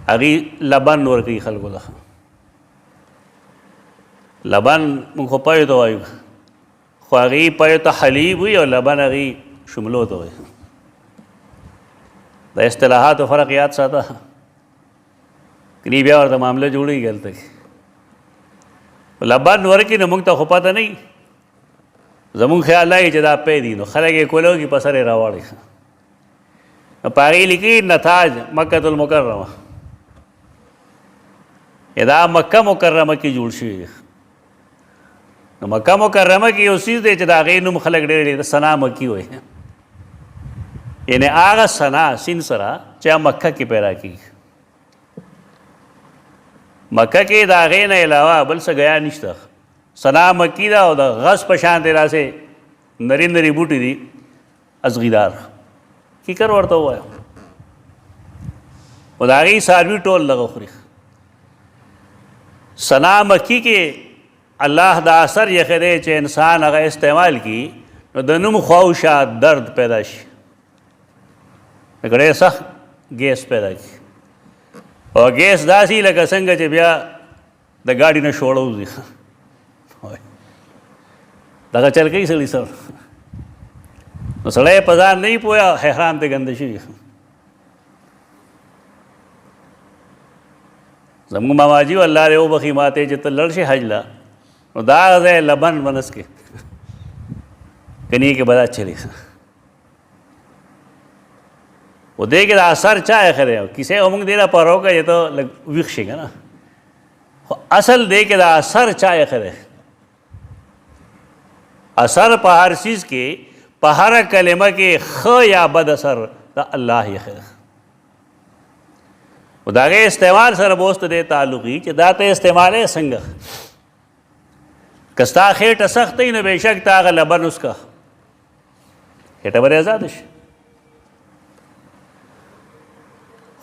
هغې لبن ورکوي خلکو ته. لبن موږ خو پایو ته وایو، خو هغې پای ته حلیب وي او لبن هغې شملو ته وي. د اصطلاحاتو فرق یاد ساته، کني بیا ورته معامله جوړېږي هلته کې. لبن ورکړي نو موږ ته خو پته نه وي، زمونږ خیال دی چې دا پی دي، نو خلک یې کولوږي په سر یې راواړي. نو په هغې لیکي نتاج مکة المکرمه، دا مکه مکرمه کې جوړ شوي دي. نو مکه مکرمه کې یو څیز دی چې د هغې نوم خلک ډېر د ثنا مکي وایي، یعنې هغه ثنا سین سره چې مکه کې پیدا کېږي. مکه کې د هغې نه علاوه بل څه ګیا نشته. ثنا مکي ده او د غز په شان دی، داسې نري نري بوټي دي ازغیدار، کیکر ورته ووایه، خو د هغې څاروي ټول دغه خوري. ثنا مکي کې الله دا اثر یې دی چې انسان هغه استعمال کړي نو د نوم خواوشا درد پیدا شي، ډېر سخت ګیس پیدا کړي. او ګیس داسې لکه څنګه چې بیا د ګاډي نه شوړه وځي، دغه چل کوي سړي سر. نو سړی په ځان نه وي پوهه، حیران ته ګنده شوي. زموږ ماماجي الله دې وبخي ماته چې ته لړ شې حج له، نو دا ځای لبن ونس کې کني کې به دا چلی. و دې کې دا اثر چا ایښی دی؟ کیسې خو موږ دې لپاره وکړه چې ته لږ ویښ شې که نه، خو اصل دې کې دا اثر چا ایښی دی؟ اثر په هر چیز کې، په هر کلمه کې ښه یا بد اثر د الله ایښی دی. و د هغې استعمال سره به اوس ته دې تعلق وي چې دا ته استعمال یې څنګه. که ستا خېټه سخته وي نو بېشک ته هغه لبن وڅښه، خېټه به دې ازاده شي.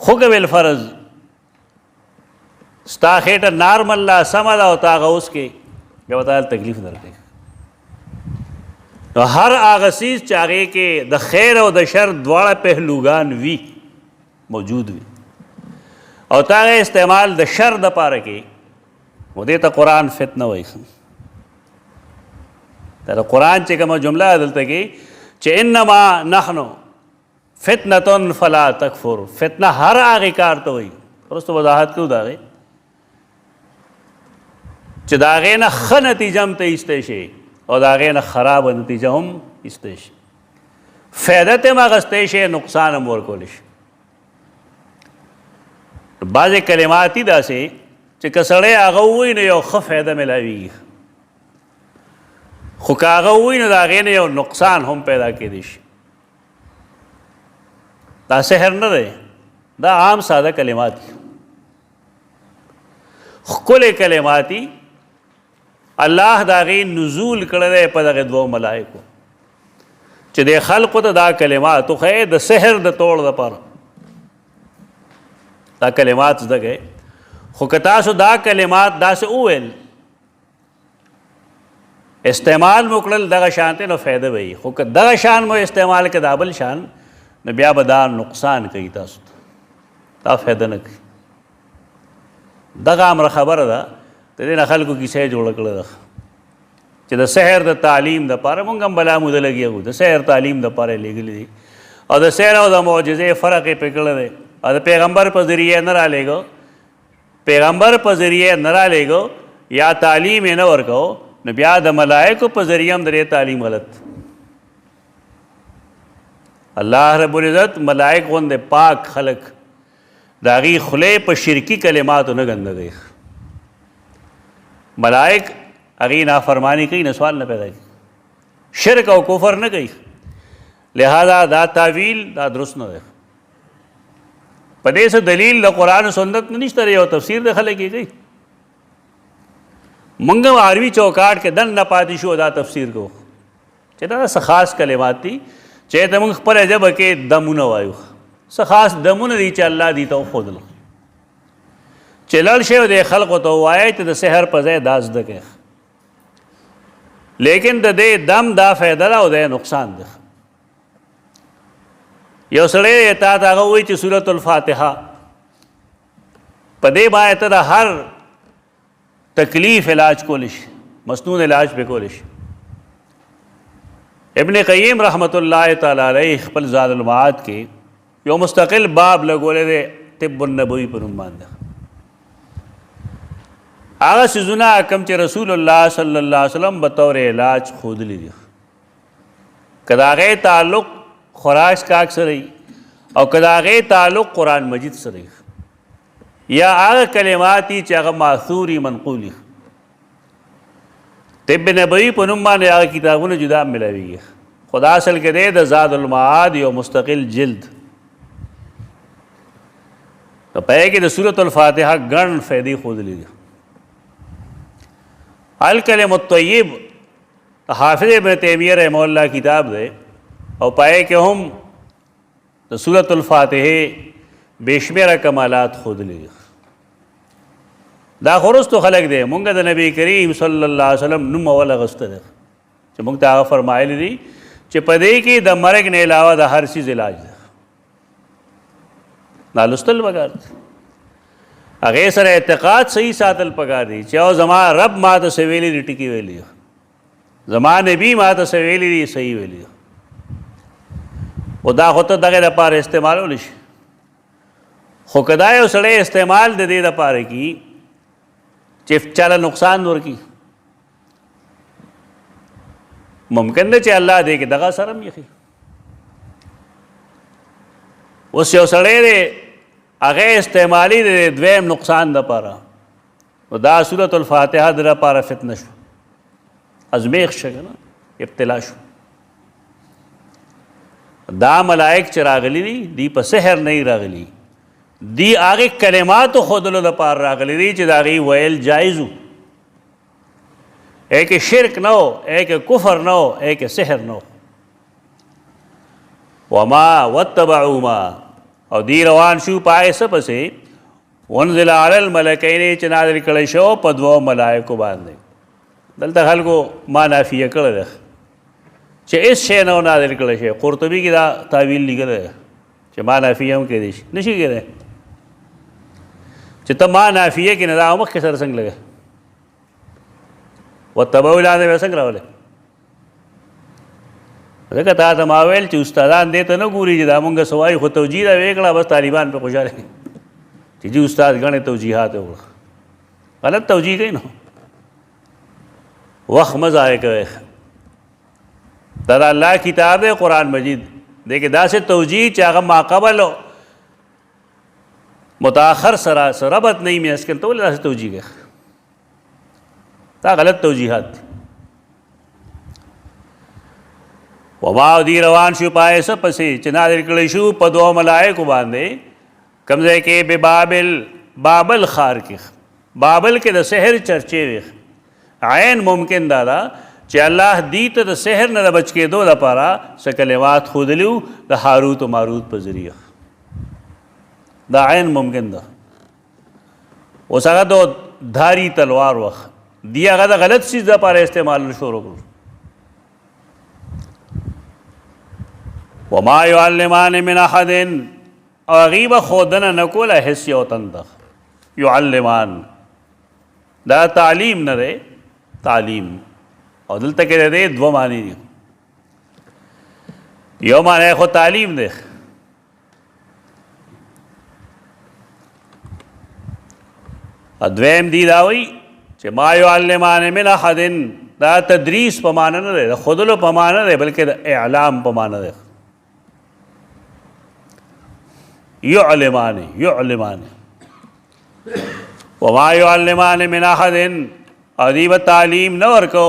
خو که بالفرض ستا خېټه نارمل لا سمه ده او ته هغه وڅښې، بیا به تا تکلیف درکوي. نو هر هغه څیز چې هغې کې د خیر او د شر دواړه پهلوګان وي، موجود وي، او تا هغه استعمال د شر دپاره کې، نو دې ته قرآن فتنه وایي. دا د قرآن چې کومه جمله دلته کې چې انما نحنو فتنة فلا تکفر، فتنه هر هغې کار ته وایي. وروسته وضاحت کوو د هغې چې د هغې نه ښه نتیجه هم ته ایستی شي او د هغې نه خرابه نتیجه هم ایستی شي، فایده ته هم اخیستی شي، نقصان هم ورکولی شي. بعضې کلمات دي داسې چې که سړی هغه ووایي نو یو ښه فایده میلاویږي، خو که هغه ووایي نو د هغې نه یو نقصان هم پیدا کېدی شي. دا سحر نه دی، دا عام ساده کلمات دي، ښکلې کلمات دي. الله د هغې نزول کړی دی په دغې دوو ملایکو چې د خلقو ته دا کلمات وښیې د سحر د توړ دپاره. دا کلمات زده کړئ، خو که تاسو دا کلمات داسې وویل، استعمال مو کړل دغه شانتې، نو فایده به وي. خو که دغه شان مو استعمال کړه دا بل شان، نو بیا به دا نقصان کوي تاسو ته، دا فایده نه کوي. دغه امره خبره ده، د دې نه خلکو کیسه یې جوړه کړې ده چې د سحر د تعلیم دپاره موږ هم بلا موده لګیا وو، د سحر تعلیم دپاره یې لېږلي دي، او د سحر او د معجزې فرق یې پرې کړی دی. او د پیغمبر په ذریعه نه رالیږو، پیغمبر په ذریعه نه رالیږو یا تعلیم یې نه ورکو، نو بیا د ملائکو په ذریعه هم د دې تعلیم غلط. الله رب العزت ملائک غوندې پاک خلق د هغې خولې په شرکي کلماتو نه ګندګوي. ملائک هغې نافرمانی کوي، نه سوال نه پیدا کوي، شرک او کفر نه کوي. لہذا دا تعویل دا درست نه دی. په دې څه دلیل د قرآن و سنت نه نشته، یو تفسیر د خلک یې کوي. موږ هم عربي چوکاټ کې دن نه پاتې شو دا تفسیر کو چې دا څه خاص کلمات دي چې ته موږ خپله ژبه کې دمونه وایو، څه خاص دمونه دي چې الله دې ته وښودل چې لړ شی د خلقو ته ووایئ چې د سحر په ځای دا زده کړئ. لیکن د دې دم دا فایده ده او د نقصان ده. یو سړی تا ته هغه وایي چې سورة الفاتحه په دې باندې ته د هر تکلیف علاج کولی شي، مسنون علاج پې کولی شي. ابن قیم رحمۃ اللہ تعالیٰ علیہ خپل زاد المعاد کې یو مستقل باب لګولې دی طب النبوي په نوم باندې. هغه څیزونه کوم چې رسول الله صلی الله علیه وسلم بطور علاج ښودلي دي، که د هغې تعلق خوراک څښاک سره او که د هغې تعلق قرآن مجید سره یا هغه کلمات چې هغه ماثوري منقولي. طب نبوي په نوم باندې هغه کتابونه جدا ملاویږي، خو دا اصل کې دی د زاد المعاد یو مستقل جلد. نو په هغې کې د سورة الفاتحه ګڼ فایدې ښودلي دي. الکلم الطیب حافظ ابن تیمیہ رحمہ اللہ کتاب دے او پائے کہ ہم سورۃ الفاتحہ بشمیر کمالات خود لی دا خورستو خلق دے مونگا دا نبی کریم صلی اللہ علیہ وسلم نم اول اغسط دے چھ مونگ تا آغا فرمائلی دی چھ پدے کی دا مرگ نے علاوہ دا ہر چیز علاج دے نالستل بگار دے هغې سره اعتقاد صحیح ساتل پکار دی چې او زما رب ما ته څه ویلي دي ټکي ویلي دي، زما نبي ما ته څه ویلي دي صحیح ویلي دي. خو دا خو ته دغې دپاره استعمالولی شي، خو که دا یو سړی استعمال د دې دپاره کي چې چاله نقصان ورکي، ممکن دی چې الله دې کې دغه سره هم یخي. اوس یو سړی دی هغه استعمالي د دویم نقصان دپاره، نو دا سورة الفاتحه د دپاره فتنه شو، ازمیخ شو که نه، ابتلا شو. دا ملائک چې راغلي دي دی په سحر نه راغلي، دی هغې کلماتو ښودلو دپاره راغلي دي چې د هغې ویل جایز وو. ای که شرک نه و، ای که کفر نه و، ای که سحر نه و. وما واتبعوا ما او دی روان شو پای څه پسې ونزل علی الملکین چې نازل کړی شو په دوو ملایکو باندې. دلته خلکو ما نافیه کړی ده چې هېڅ شی نه و نازل کړی شی. قرطبي کې دا تعویل لیکلی دی چې ما نافیه هم کېدی شي، نه شي کېدی چې ته ما نافیه کې نه دا مخکې سره څنګه لګی واتبعوا لاندې به څنګه راولې. ځکه تا ته ما ویل چې استادان دې ته نه ګوري چې دا مونږ څه وایي، خو توجیه دا ویې کړه بس طالبان پې خوشحاله چې جي استاد ګڼې توجیحات یې وکړه. غلط توجیه کوي نو وخت مه ضایع کوئ. دا د الله کتاب دی قرآن مجید دی کې داسې توجیه چې هغه ماقبل متاخر سره ربط نه وي منځ کې، ته ولې داسې توجیه کوې؟ دا غلط توجیحات دي. وما دی روان شو پای څه پسې چې نازل کړی شو په دوو ملایکو باندې کوم ځای کې بې بابل ښار کې. بابل کې د سحر چرچې وي. عین ممکن دا ده چې الله دې ته د سحر نه د بچ کېدو لپاره څه کلمات ښودلي وو د هاروت و ماروت په ذریعه. دا عین ممکن ده. اوس هغه د دھاری تلوار وخت دی هغه د غلط چیز دپاره استعمال شروع کړو. وما يعلمان من احد او غیب خودنه نکوله حس یو تنده. يعلمان دا تعلیم نه دی، تعلیم. او دلته کې دی دوه معنی دي. یو معنی خو تعلیم دی، دویم دی دا وایي چې ما يعلمان من احد دا تدریس په معنی نه دی، د ښودلو په معنی دی، بلکې د اعلام په معنی دی. يعلمان وما يعلمان من احد او دی به تعلیم نه ورکو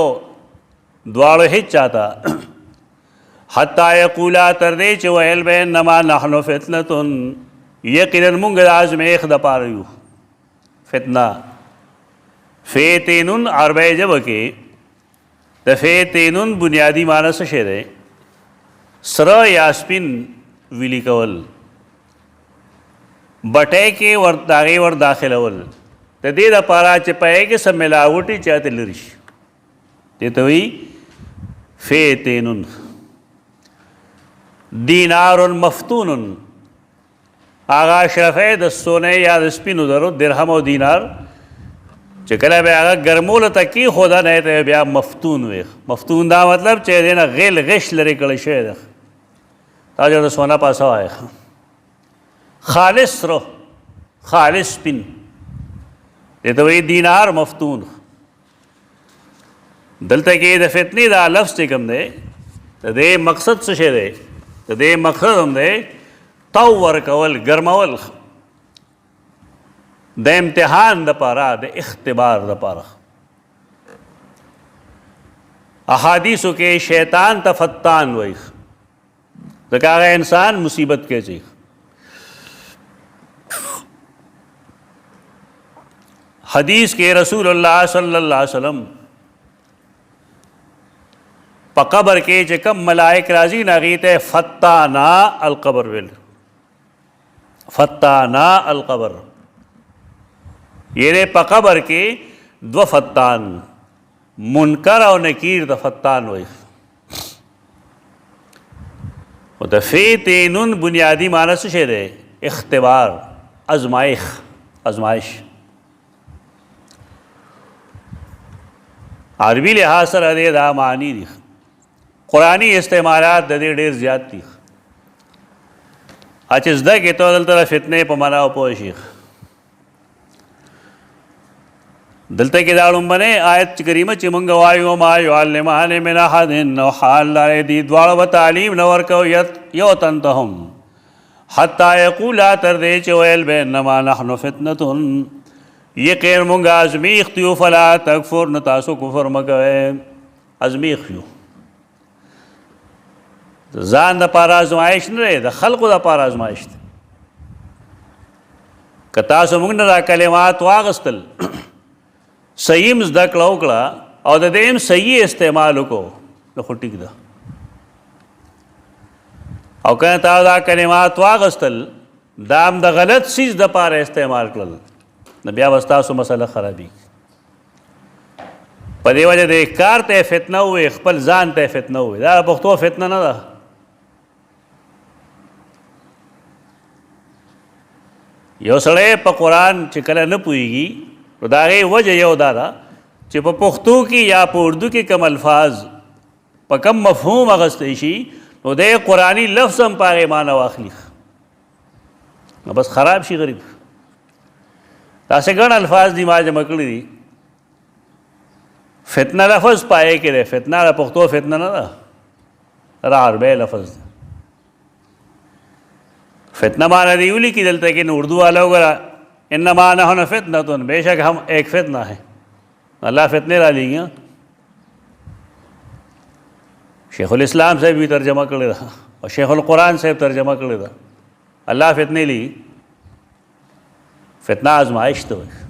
دواړو هیڅ چاته حتی یقولا تر دې چې ویل به انما نحن فتنة یقینا مونږ د ازمیښت دپاره یو. فتنه فیتینون عربی ژبه کې د فیتینون بنیادی معنی څه شی دی؟ سره یا سپین ویلي کول، بټۍ کې هغې ور داخلول، د دې دپاره چې په هغې کې څه ملاوټي چاته لرې شي. دې ته وایي فیتینون. دینار مفتون هغه اشرفی د سونې یا د سپینو زرو درهم او دینار چې چې کله به هغه ګرمولو ته کېښوده نه ته بیا مفتون وي. مفتون دا مطلب چې دې نه غیل غش لرې کړی شوی دی. تا چې د سونا پاسه وایي خالص سره خالص سپین دې ته وایي دینار مفتون. دلته کې د فتنې دا لفظ چې کوم دی د دې مقصد څه شی دی؟ د دې مقصد هم دی تو ورکول، ګرمول، د امتحان دپاره، د اختبار دپاره. احادیثو کې شیطان ته فتان وایي ځکه هغه انسان مصیبت کې ځي. حدیث کې رسول الله صلی الله علیه وسلم په قبر کې چې کم ملائک راځي نو هغې ته فتانا القبر ویل. فتانا القبر یعنې په قبر کې دوه فتان، منکر او نکیر د فتان وایي. خو د فی نون بنیادی معنی څه شی دی؟ اختبار، ازمائش. عربي لحاظ سره دی دا معنی دي. قرآني استعمالات د دې ډېر زیات دي. چې زده کې ته دلته فتنې په معنا وپوه شي. دلته کې دا لومبنۍ آیت کریمه چې مونږ وایو ما یعلمان من احد نو حال لري دي دواړه به تعلیم نه ورکوو یو تن ته هم حتی یقولا تر دې چې ویل به انما نحن فتنة یقین مونږ ازمیښت یو فلا تکفر نه تاسو کفر مه کوئ. ازمیښت یو ځان دپاره ازمایش نه دی، د خلقو دپاره ازمایش دی. که تاسو مونږ نه دا کلمات واغستل صحیح م زده کړه وکړه او د دې هم صحیح استعمال وکړو نو خو ټیک ده. او که تاسو دا کلمات واغستل دا هم د غلط څیز دپاره استعمال کړل نو بیا به ستاسو مسله خرابېږي. په دې وجه د کار ته فتنه ووایي، خپل ځان ته فتنه ووایي. دا د پښتو فتنه نه ده. یو سړی په قرآن چې کله نه پوهېږي نو د هغې وجه یو دا ده چې په پښتو کې یا په اردو کې کم الفاظ په کم مفهوم اخیستی شي نو دی قرآني لفظ هم په هغې معنی واخلي نو بس خراب شي غریب. داسې ګڼ الفاظ دي ما جمع کړي دي. فتنه لفظ پایې کې دی. فتنه د پښتو فتنه نه ده، دا عربی لفظ دی. فتنہ معنی دی اولی کی دلتا کہ اردو والا وغیرہ انما نحن فتنة، بے شک ہم ایک فتنہ ہے. اللہ فتنے را لی گیا. شیخ الاسلام سے بھی ترجمہ کر لیتا اور شیخ القرآن سے ترجمہ کر لیتا. اللہ فتنے لی فتنہ آزمائش تو ہے،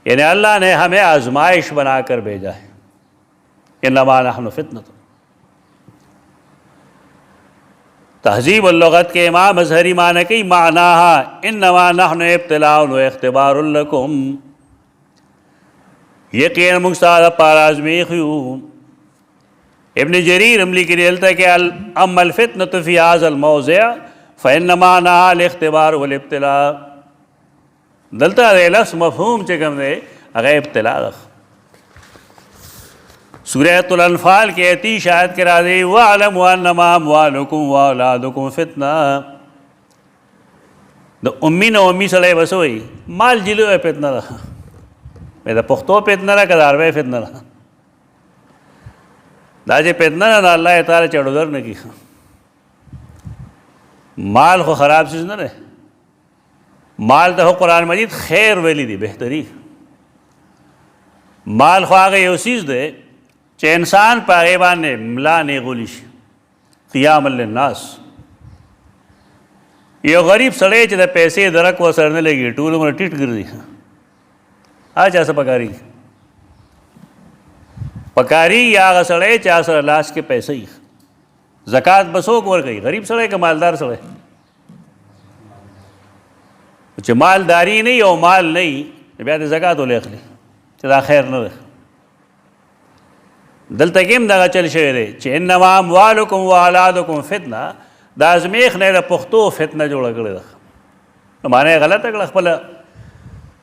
یعنی اللہ نے ہمیں آزمائش بنا کر بھیجا ہے. انما نحن فتنة. تہذیب اللغت کے امام اظہری معنی کی معناها انما نحن ابتلاء و اختبار لکم، یقین مقصاد پار آزمیخ یو. ابن جریر عملی کی دیلتا کہ اما الفتنة فی هذا الموضع فانما نحا الاختبار والابتلاء. دلتا دے لفظ مفہوم چکم دے اگر ابتلاء. سورۃ الانفال کے 30 آیت کے راضی وَاعْلَمُوا أَنَّمَا أَمْوَالُكُمْ وَأَوْلَادُكُمْ فِتْنَةٌ. د امی نه امی سړی بس وایي مال جلو فتنه ده. د پښتو فتنه ده که د عربی فتنه ده؟ دا چې فتنه ده نو الله تعالی چړودر نه کړي. مال خو خراب چیز نه دی. مال ته قرآن مجید خیر ویلی دی، بهتري. مال خو هغه یو څیز دی چې انسان په هغې باندې ملا نیغولی شي. قیام للناس. یو غریب سړی چې د پیسې درک ورسره نه لګي ټول عمر ټیټ ګرځي. هغه چا څه پکاري؟ پکاري هغه سړی چې هغه سره لاس کې پیسې وي. زکات به څوک ورکوي؟ غریب سړی که مالدار سړی؟ چې مالداري نه وي او مال نه وي بیا د زکات ولې اخلي چې دا خیر نه دی. دلته کې هم دغه چل شوی دی چې انما اموالکم واولادکم فتنه. دا ازمیښت نه د پښتو فتنه جوړه کړې ده. نو معنی یې غلطه کړه. خپله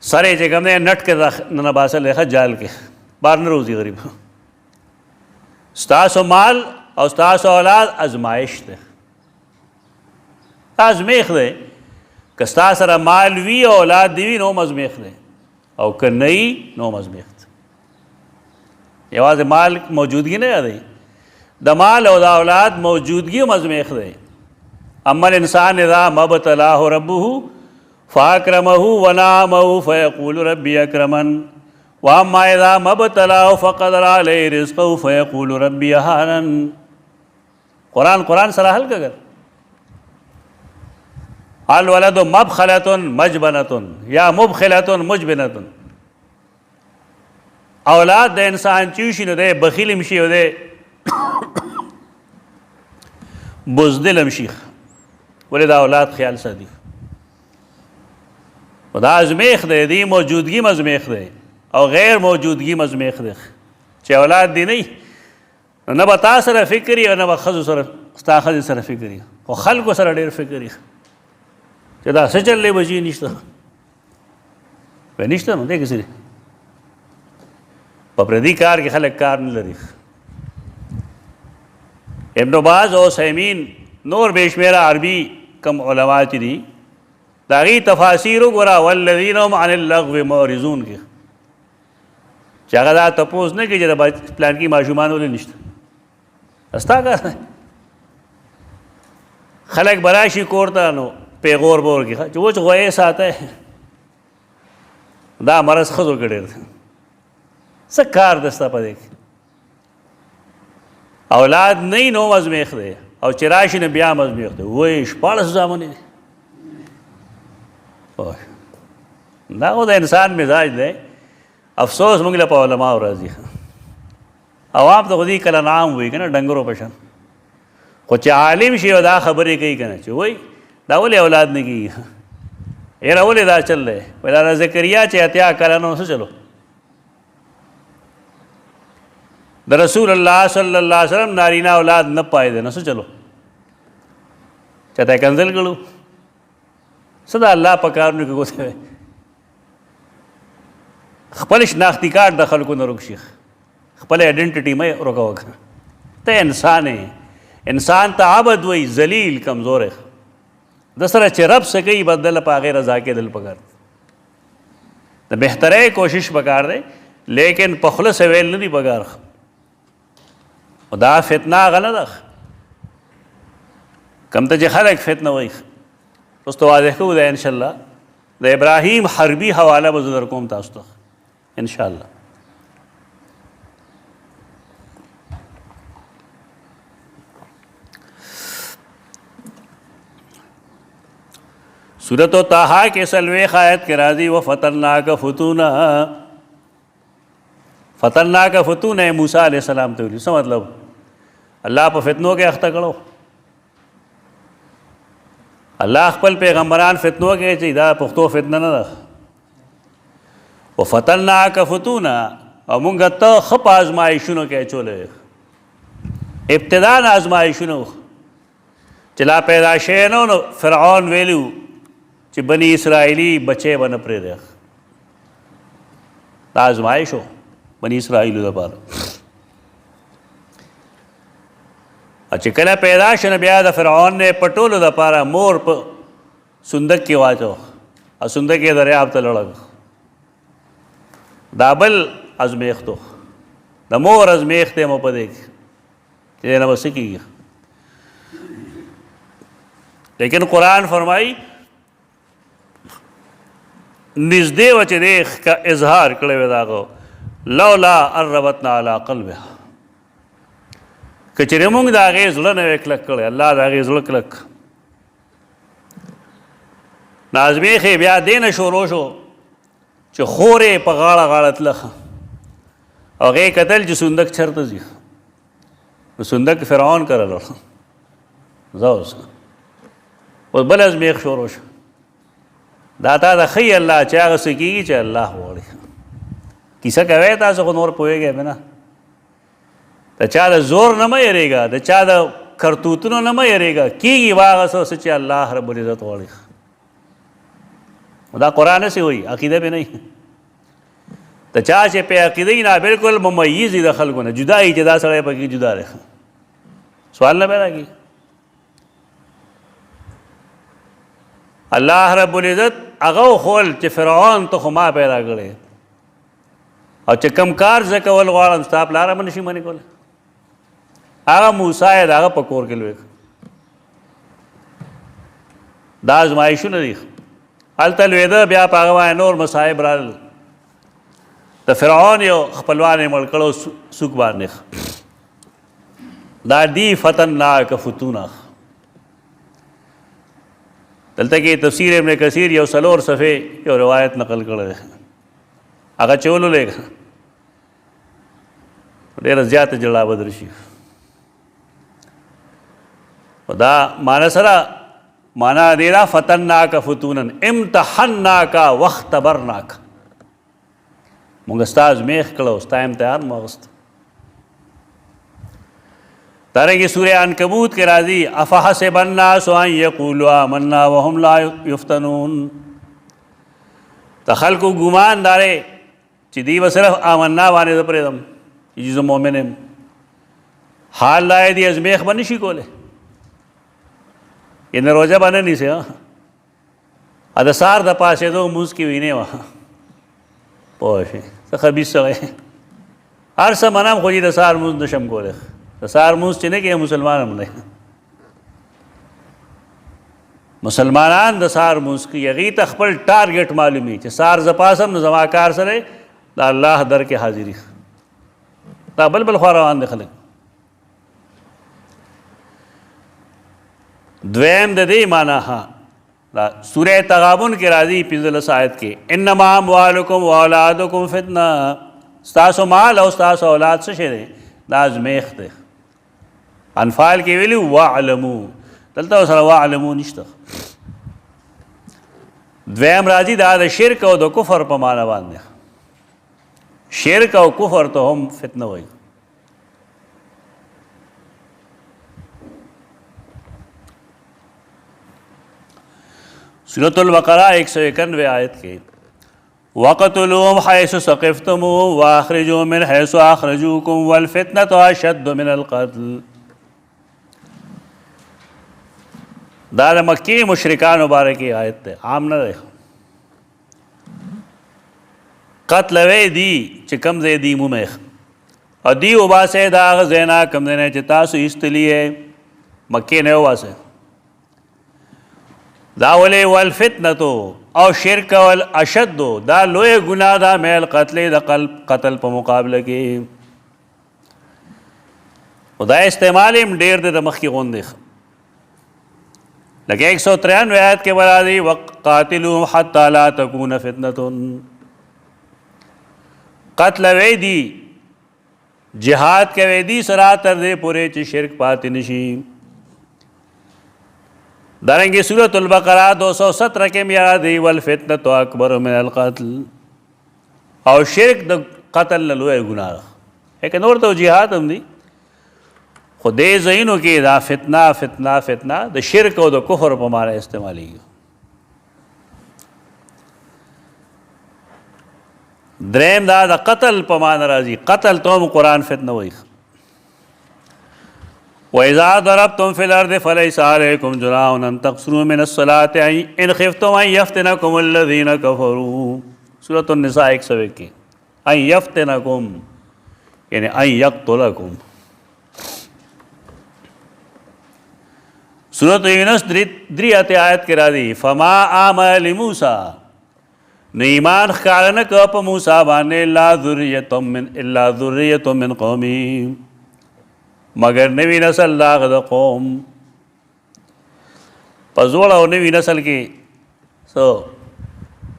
سر یې چې کوم دی نټ کې ننباسلی ښه جال کې بار نه روزي غریب. ستاسو مال او ستاسو اولاد ازمایش دی، ازمیخ دی. که ستا سره مال وي او اولاد دی وي نو هم ازمیخ دی، او که نه وي نو هم ازمیخ دی. یوازې مال موجودګي نه یادوي، د مال او د اولاد موجودګي هم ازمیخ دی. اما الانسان اذا ما ابتلاه ربه فاکرمه ونعمه فیقول ربی اکرمن واما اذا ما ابتلاه فقدر علیه رزقه فیقول ربی اهانن. قرآن سره حل کړه. الولد مبخلة مجبنة یا مبخلة مجبنة. اولاد د انسان چوشي نو دی بخیل هم شي او دی بزدل هم شي، ولې د اولاد خیال ساتي. و دا ازمیخ دی، دی موجودګي مزمیخ دی او غیر موجودګي مزمیخ دی. چې اولاد دی نه نه به تا سره فکر وي او نه به ښځو سره ستا ښځې سره فکر وي، خو خلکو سره ډېر فکر وي چې دا څه چل دی بچي نشته نشته نو دی کسې دی. په پردي کار کې خلک کار نه لري. ابن باز او عثیمین نور بے شمیره عربي کم علما چې دي د هغې تفاسیر وګوره. والذین هم عن اللغو معرضون کې چې هغه دا تپوس نه کوي چې د پلانکي ماشومان ولې نشته، ستا کار دی. خلک به راشي کور ته نو پیغور به ورکړي چې اوس غویې ساتی، دا مرض ښځو کې ډېر دی. څه کار ده ستا په دې کې؟ اولاد نه وي نو ازمیخ دی، او چې راشي نو بیا هم ازمیخ دی. وایي 14 زامن دي. دا خو د انسان مزاج دی. افسوس موږ له په علماو راځي. عوام ته خو دې کله نام وایي که نه ډنګرو په شان، خو چې عالم شي او دا خبرې کوي که نه چې وایي دا ولې اولاد نه کېږي، یاره ولې دا چل دی. وایي دا زکریا چې اتیا کلن و څه چلو د رسول الله صلی الله علیه وسلم نارینه اولاد نه پایده نه څه چلو چاته کنزل کړو. څه د الله په کارونو کې ګوته وی. خپل شناختی کارت د خلکو نه روک شي، خپل ایډنټیټي مې روکوه. ته انسان یې، انسان ته عبد وی، ذلیل کمزور یې. د سره چې رب څه کوي بدله په هغې رضا کېدل پکار دی. د بهترۍ کوشش پکار دی، لیکن په خوله څه ویل نه دي پکار. دا فتنه هغه نه ده کوم ته چې خلک فتنه وایي. اوس ته واضح کوو دی انشاءالله. د ابراهیم حربي حواله به زه در کوم تاسو ته انشاءالله. سورۃ طه کې 40 آیت کې راځي وفتناک فتونا. فتناک فتونا موسی علیہ السلام ته ویلي. څه مطلب؟ الله په فتنو کې اخته کړو. الله خپل پیغمبران فتنو کې چې دا پښتو فتنه نه ده. وفتناک فتونا، او مونږ ته ښه په ازمایښونو کې اچولی. ابتدا نه ازمایښونه چې لا پیدا شوی نه نو فرعون ویلي چې بني اسرائیلي بچی به نه پرېږدي. دا ازمایش و بني اسرائیلو دپاره. چې کله پیدا شو نو بیا د فرعون نه پټولو دپاره مور په صندوق کې واچو او صندوق یې دریاب ته لړک. دا بل ازمیښتو، د مور ازمیښت یې مو په دې کې چې دې نه به څه کېږي. لیکن قرآن فرمایي نږدې وه چې دې اظهار کړی وی د هغه لولا ان ربطنا علی قلبها. که چېرې مونږ د هغې زړه نه وی کلک کړی، الله د هغې زړه کلک. نو ازمیښ یې بیا دې نه شروع شو چې خور یې په غاړه غاړه تله او هغې کتل چې صندوق چېرته ځي. نو صندوق فرعون کره لړ. ځه اوس بل ازمیښ شروع شو. دا تا د ښیي الله چې هغه څه کېږي چې الله غواړي. کیسه کوئ تاسو خو نور پوهېږئ به نه. د چا د زور نه مه یېرېږه، د چا د کرتوتونو نه مه یېرېږه. کېږي به هغه څه چې الله رب العزت غواړي. دا قرآن سے ہوئی عقیدہ پہ نہیں تو چا چې په عقیده نه بالکل ممیز دي د خلکو نه جدا یي چې دا سړی پکې جدا دی سوال نه پیدا کی الله رب العزت هغه خول چې فرعون ته خو ما پیدا کړی او چې کم کار زه کول غواړم ستا پلاره به نشي منې کولی هغه موسی یې د هغه په کور کې لوی دا ازمایښونه دي هلته لوېده بیا په هغه باندې نور مصایب رالل د فرعون یو خپلوان یې مړ کړو سوک باندې دا دی فتناک فتونه دلته کې تفسیر ابن کثیر یو 4 صفحې یو روایت نقل کړی دی هغه چې ولولې ډېره زیاته جړا به درشي دا معنا سره معنا دی دا فتناک فتونن امتحناک واختبرناک مونږ ستا ازمیښت کړو ستا امتحان مو اخیست دارنګې سورې عنکبوت کې راځي افحسب الناس ان یقولوا آمنا وهم لا یفتنون د خلکو ګمان دارې چې دوی به صرف آمنا باندې زه پرېږدم چې زه مؤمن یم حال دا یې دې ازمیښت به نشي کولی یعنې روژه به نه نیسې د سهار د پاڅېدو لمونځ کې وینې وه پوه شئ څه خبیث سړی هر څه منم خو چې د سهار لمونځ نشم کولی د سهار لمونځ چې نه کوي مسلمان هم دی مسلمانان د سهار لمونځ کوي هغوی ته خپل ټارګېټ معلومي چې سهار زه پاڅم نو زما کار سره د الله در کې حاضري دا بل خوا روان دي خلک دویم د دې معنا دا سورہ تغابن کې راځي 15 آیت کې انما اموالکم واولادکم فتنه ستاسو مال او ستاسو اولاد څه شی دی دا ازمیښت دی انفال کې ویلي واعلمو دلته سره واعلمو نشته دویم راځي دا د شرک او د کفر په معنا باندې شرک او کفر ته هم فتنه وایي سورۃ البقرہ 191 آیت کے وَقَتُلُوهُمْ حَيْثُ ثَقِفْتُمُوهُمْ وَأَخْرِجُوهُمْ مِنْ حَيْثُ أَخْرَجُوكُمْ وَالْفِتْنَةُ أَشَدُّ مِنَ الْقَتْلِ دا د مکی مشرکان مبارکی آیت ته عام نه دی قتل وی دی چې کم ځای دی مومېخ او دی وباسئ د هغه ځای نه کم ځای نه چې تاسو ایستلي یې مکې نه وباسئ دا ولې والفتنتو او شرک والاشد دا لوی ګناه دا میل قتل د قتل په مقابله کې خدا استعمال هم ډېر دی د مخکې غوندې لکه 193 آیت کې برادي وقاتلوهم حتی لا تکون فتنة قتل وی دی جهاد کوي دی سره تر دې پورې چې شرک پاتې نشي دارنگی سورۃ البقرہ 217 کے میاد دی والفتنة اکبر من القتل او شرک د قتل لوی گناہ لیکن اور تو جہاد هم دی خود دې ځایونو کې دا فتنه د شرک او د کفر په معنا استعمالیږي دریم دا د قتل په معنا راځي قتل ته هم قرآن فتنه وایي وَإِذَا ضَرَبْتُمْ فِي الْأَرْضِ فَلَيْسَ عَلَيْكُمْ جُنَاحٌ أَن تَقْصُرُوا مِنَ الصَّلَاةِ إِنْ خِفْتُمْ أَن يَفْتِنَكُمُ الَّذِينَ كَفَرُوا سورۃ النساء 101 أَن يَفْتِنَكُمْ یعنی أَن يَقْتُلَكُمْ سورۃ یونس 3 آیت کې راځي فَمَا آمَنَ لِمُوسَىٰ نو ایمان ښکاره نه کړه په موسی باندې إِلَّا ذُرِّيَّةٌ مِّن قَوْمِهِ مگر نوی نسل لاغ دا قوم پا زوڑا و نوی نسل کی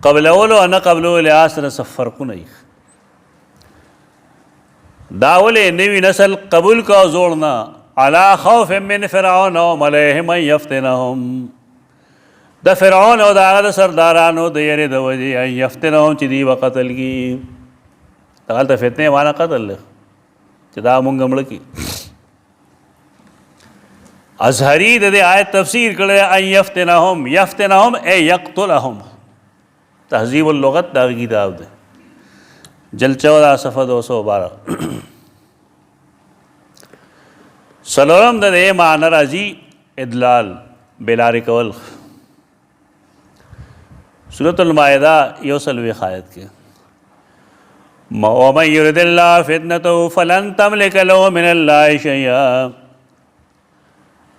قبل اولو انا قبل اولی آسر سب فرقو نہیں داولی نوی نسل قبول کا زوڑنا علا خوف من فرعون و ملیہم ان یفتنہم دا فرعون و دا آغا سردارانو دا یری دا وجی ان یفتنہم چی دی و قتل کی تغلتا فتنے مانا قتل لکھ چی دا منگم لکی اظہری دے آیت تفسیر کرے ان یفتنہم اے یقتلہم تہذیب اللغت دا کتاب دے جلد 14 صفحہ 212 سلورم دا دے معنی راضی ادلال بیلار کول سورة المائدہ یوسلوی خایت کے وَمَن يُرِدِ اللَّهُ فِتْنَتَهُ فَلَن تَمْلِكَ لَهُ مِنَ اللَّهِ شَيْئًا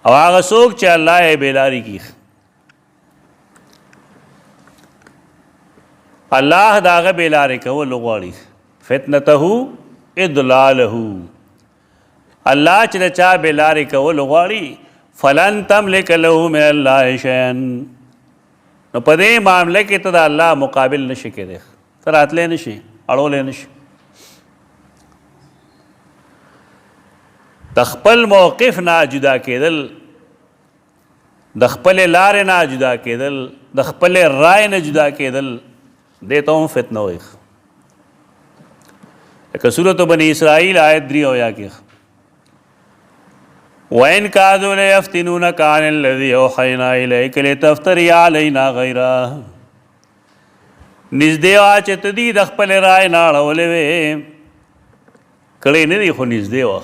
او آغا سوک چا اللہ بیلاری کی اللہ داغا بیلاری کا وہ لغواری فتنتہو ادلالہو اللہ چا چا بیلاری کا وہ لغواری فلن تملک لہو من اللہ شیئن نو پدے معاملے کی تدا اللہ مقابل نشی کے دیکھ ترات لے نشی اڑو لے نشی دخپل موقف نا جدا کېدل دخپل لار نا جدا کېدل دخپل رائے نا جدا کېدل دیتا ہوں فتنہ ہوئی ایک سورۃ بنی اسرائیل آیت 3 ہویا کی وَإِن كَادُوا لَيَفْتِنُونَكَ عَنِ الَّذِي أَوْحَيْنَا إِلَيْكَ لِتَفْتَرِيَ عَلَيْنَا غَيْرَهُ نزدیوا چه تدی دخپل رائے ناڑولے وے کڑے ندی خو نزدیوا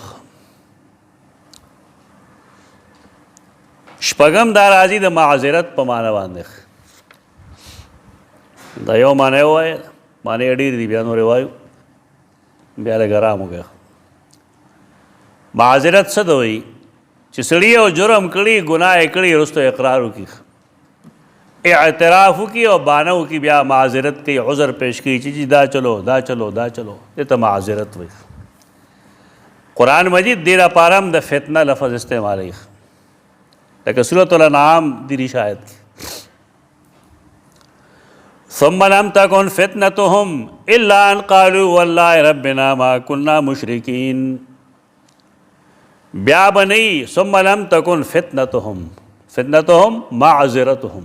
شپگم دا راضی دا معذرت پا مانا باندخ دا یو مانے ہوئے مانے اڈیر دی بیانو روایو بیالے گرام ہو گیا معذرت صد ہوئی چه سڑی او جرم کڑی گناہ کڑی رستو اقرارو کی اعترافو کی اور بانو کی بیا معذرت کی عذر پیش کی چیزی دا چلو دا چلو دا چلو یہ تو معذرت ہوئی قرآن مجید دیرہ پارم دا فتنہ لفظ استعمالی لیکن سورۃ الانعام دیری شاید کی ثم لم تکن فتنتهم الا ان قالوا والله ربنا ما كنا مشرکین بیا بنی ثم لم تکن فتنتهم معذرتهم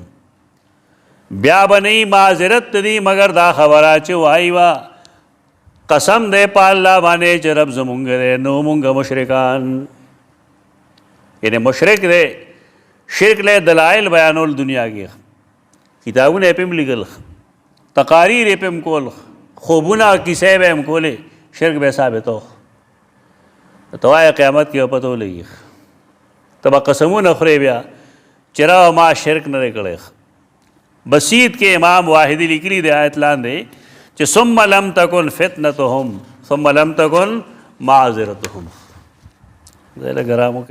بیا بنی معذرت دی مگر دا خبرہ چو آئی وا قسم دے پا اللہ بانے چو رب زمونگ دے نو مونگا مشرکان یعنی مشرک دے شرک لے دلائل بیانول دنیا کی کتابون ایپیم لگل تقاریر ایپیم کول خوبونا کسے بیم کولے شرک بے ثابت ہو تو آئے قیامت کی اپتو لگی تبا قسمون اخرے بیا چرا ما شرک نرے کڑے بسیط کے امام واحدی لکلی دے آیت لان دے کہ ثم لم تکن فتنتهم ثم لم تکن معذرتهم ذیلہ گراموں کے